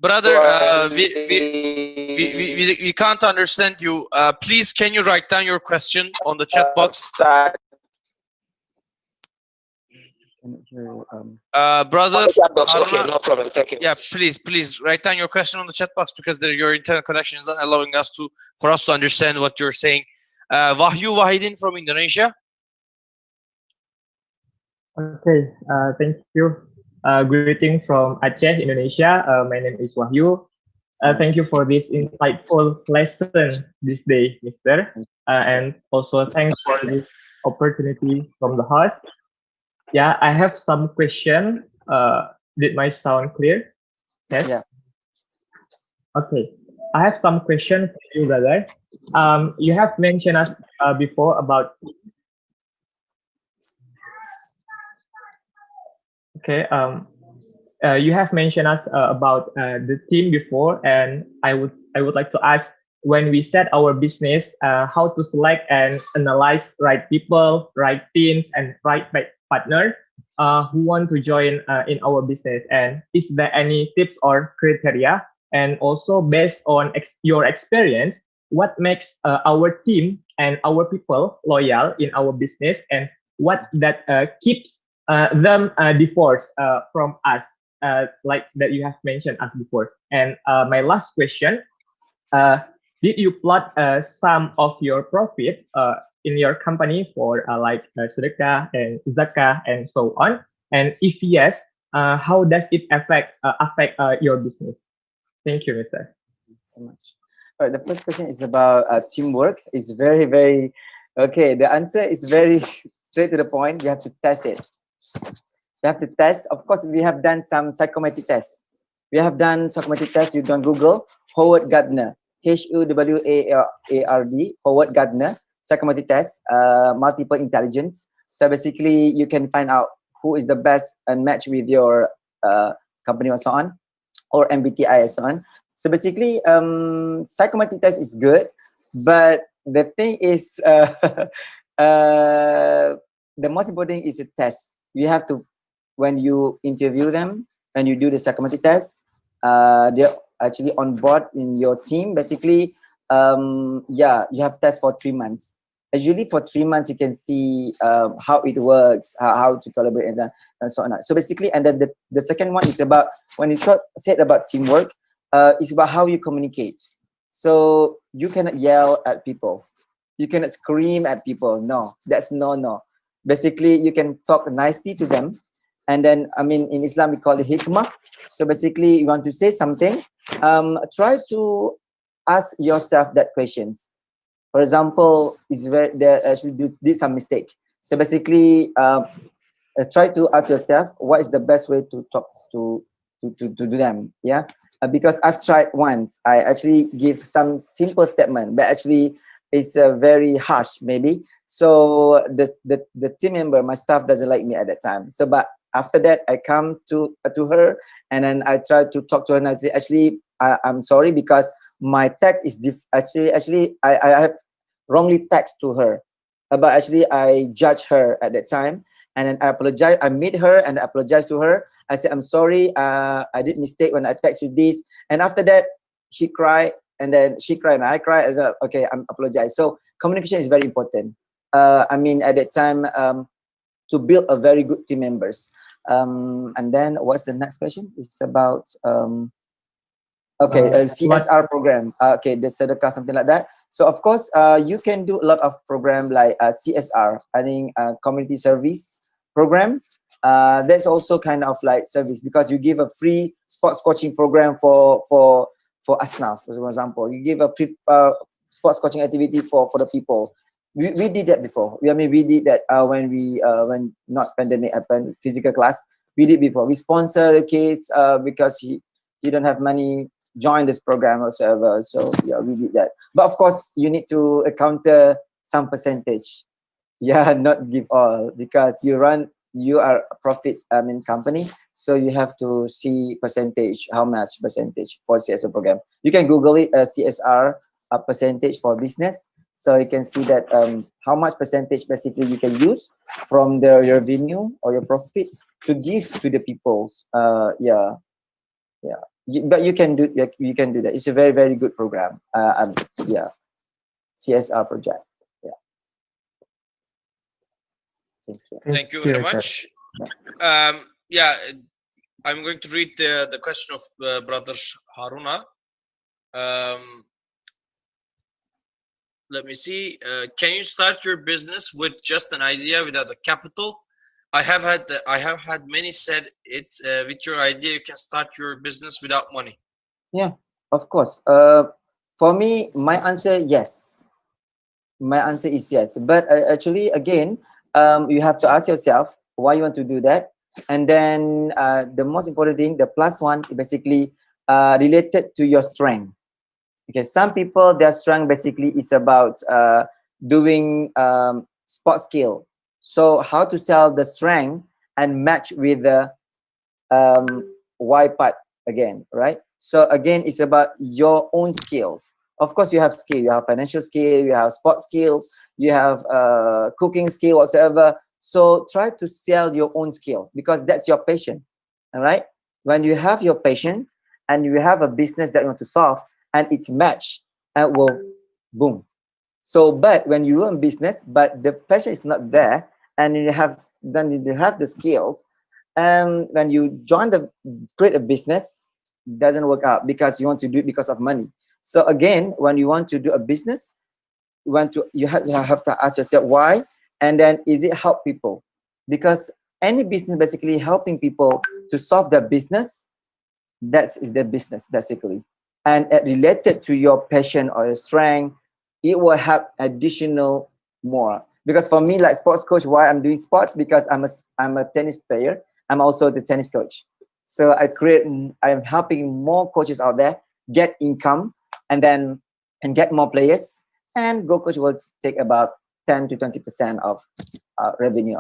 Brother, we can't understand you. Please, can you write down your question on the chat box? Brother, okay, no problem. Thank you. yeah, please write down your question on the chat box, because your internet connection is not allowing us for us to understand what you're saying. Wahyu Wahidin from Indonesia. Okay, thank you. Greeting from Aceh, Indonesia. My name is Wahyu. Thank you for this insightful lesson this day, Mister. And also thanks for this opportunity from the host. Yeah, I have some question. Did my sound clear? Yes. Yeah. Okay. I have some question for you, brother. You have mentioned us before about. Okay. You have mentioned us about the team before, and I would like to ask, when we set our business, how to select and analyze right people, right teams, and right partner who want to join in our business, and is there any tips or criteria? And also, based on your experience, what makes our team and our people loyal in our business, and what that keeps them divorced from us, like that you have mentioned us before. And my last question, did you plot some of your profits in your company for like sedekah and zakah and so on? And if yes, how does it affect your business? Thank you, Mister. Thank you so much. All right, the first question is about teamwork. It's very, very okay. The answer is very straight to the point. You have to test it. You have to test. Of course, we have done some psychometric tests. We have done psychometric tests. You can Google Howard Gardner, HUWARD, Howard Gardner psychometric test, multiple intelligence. So basically, you can find out who is the best and match with your company and so on, or MBTI and so on. So basically, psychometric test is good, but the thing is, the most important thing is a test. You have to, when you interview them and you do the psychometric test, they're actually on board in your team. Basically, yeah, you have tests for 3 months. Usually for 3 months, you can see how it works, how to collaborate and so on. So basically, and then the second one is about, when you said about teamwork, it's about how you communicate. So you cannot yell at people. You cannot scream at people. No, that's no. Basically, you can talk nicely to them. And then, I mean, in Islam, we call it hikmah. So basically, you want to say something, try to ask yourself that questions. For example, is where they actually did some mistake. So basically, try to ask yourself, what is the best way to talk to them? Yeah, because I've tried once. I actually give some simple statement, but actually it's very harsh, maybe. So the team member, my staff, doesn't like me at that time. So, but after that, I come to her, and then I try to talk to her, and I say, actually, I'm sorry, because my text is actually I have wrongly text to her, but actually I judge her at that time, and then I apologize. I meet her and I apologize to her. I said, I'm sorry, I did mistake when I text you this. And after that, she cried, and then she cried and I cried. And then, okay, I'm apologize. So communication is very important. I mean, at that time, to build a very good team members. And then what's the next question? It's about okay, CSR program. Okay, the sedekah, something like that. So of course, you can do a lot of program like CSR, I think community service program. That's also kind of like service, because you give a free sports coaching program for asnaf, for example. You give a free sports coaching activity for the people. We did that before. I mean, we did that when not pandemic happened, physical class. We did before. We sponsor the kids because he don't have money, join this program or whatever. So yeah, we did that. But of course, you need to counter some percentage. Yeah, not give all, because you are a profit company, so you have to see percentage, how much percentage for CSR program. You can Google it, CSR percentage for business. So you can see that how much percentage basically you can use from your revenue or your profit to give to the peoples. Yeah. But you can do, you can do that. It's a very, very good program. Yeah, CSR project. Yeah. Thank you. Thank you very much. Yeah, I'm going to read the question of brother Haruna. Let me see. Can you start your business with just an idea without a capital? I have had many said it. With your idea, you can start your business without money. Yeah, of course. For me, my answer yes. My answer is yes. But actually, again, you have to ask yourself why you want to do that, and then the most important thing, the plus one, basically related to your strength. Okay, some people, their strength basically is about doing sport skill. So how to sell the strength and match with the why part again, right? So again, it's about your own skills. Of course, you have skill, you have financial skill, you have sport skills, you have cooking skill, whatsoever. So try to sell your own skill because that's your passion. All right. When you have your passion and you have a business that you want to solve and it's match, and will boom. So, but when you run business, but the passion is not there, and you have the skills, when you join the create a business, doesn't work out because you want to do it because of money. So again, when you want to do a business, you have to ask yourself why, and then is it help people? Because any business basically helping people to solve their business, that is their business basically, and related to your passion or your strength, it will have additional more. Because for me, like sports coach, why I'm doing sports, because I'm a tennis player. I'm also the tennis coach. So I'm helping more coaches out there get income, and then get more players, and Go Coach will take about 10 to 20% of revenue.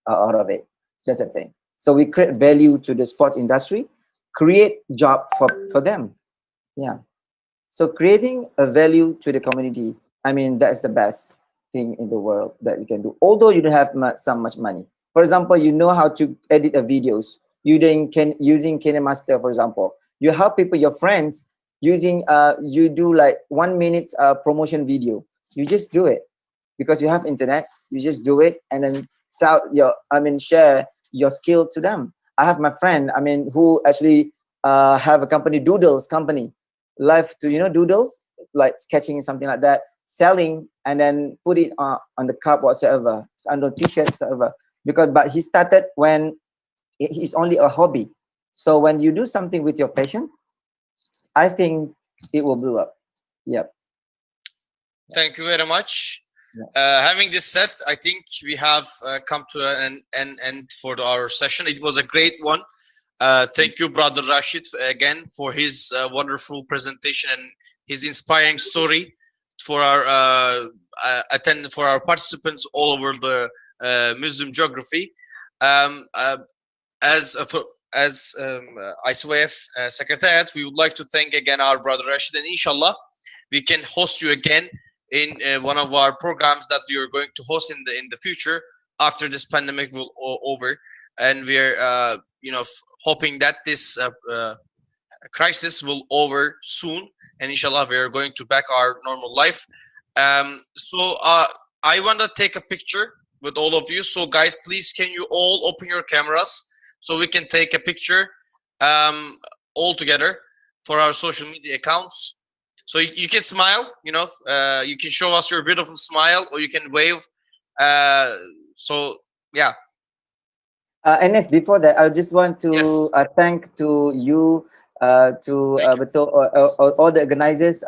Out of it. That's the thing. So we create value to the sports industry, create job for them. Yeah. So creating a value to the community, that's the best thing in the world that you can do. Although you don't have so much money. For example, you know how to edit a videos. Using KineMaster, for example. You help people, your friends, using you do like 1 minute promotion video. You just do it because you have internet. You just do it and then share your skill to them. I have my friend, who actually have a company, Doodles company. Live to doodles, like sketching, something like that, selling, and then put it on the cup whatsoever, under t-shirt whatsoever. But he started when it's only a hobby. So when you do something with your passion, I think it will blow up. Yep. Thank you very much. Yeah. Having this said, I think we have come to an end for our session. It was a great one. Thank you, brother Rashid, again for his wonderful presentation and his inspiring story for our for our participants all over the Muslim geography. As ISWF Secretariat, we would like to thank again our brother Rashid, and inshallah we can host you again in one of our programs that we are going to host in the future after this pandemic will over, and we're hoping that this crisis will over soon, and inshallah we are going to back our normal life. So I want to take a picture with all of you. So guys, please can you all open your cameras so we can take a picture all together for our social media accounts. So you can smile, you can show us your beautiful smile, or you can wave. So yeah. Enes, before that, I just want to Yes. thank to you, all the organizers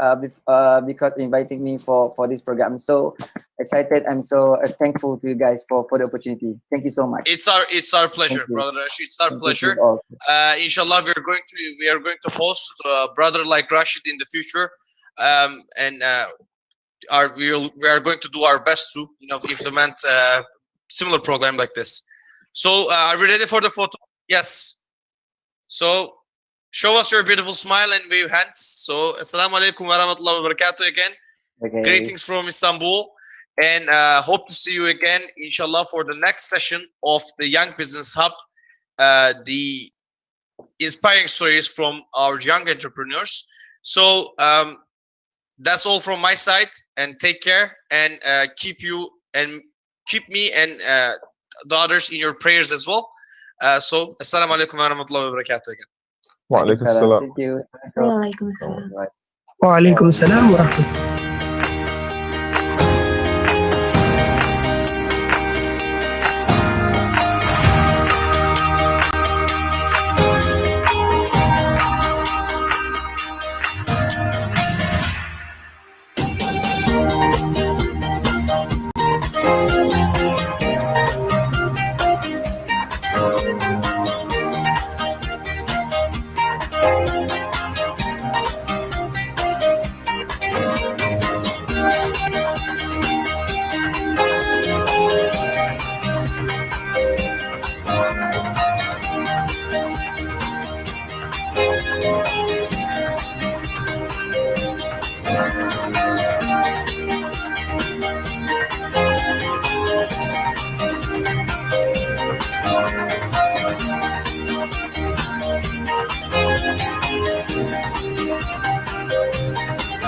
because inviting me for this program. I'm so excited and so thankful to you guys for the opportunity. Thank you so much. It's our pleasure, brother Rashid. It's our pleasure. Inshallah, we are going to host a brother like Rashid in the future, and we are going to do our best to implement a similar program like this. So are we ready for the photo? Yes. So show us your beautiful smile and wave hands. So assalamu alaikum wa rahmatullahi wa barakatuh again. Okay. Greetings from Istanbul, and hope to see you again inshallah for the next session of the Young Business Hub, the inspiring stories from our young entrepreneurs. So that's all from my side, and take care, and keep me and the others in your prayers as well. So assalamu alaikum wa rahmatullahi wa barakatuh again. Wa alaikum salam. Thank you. Waalaikumsalam. Waalaikumsalam warahmatullahi.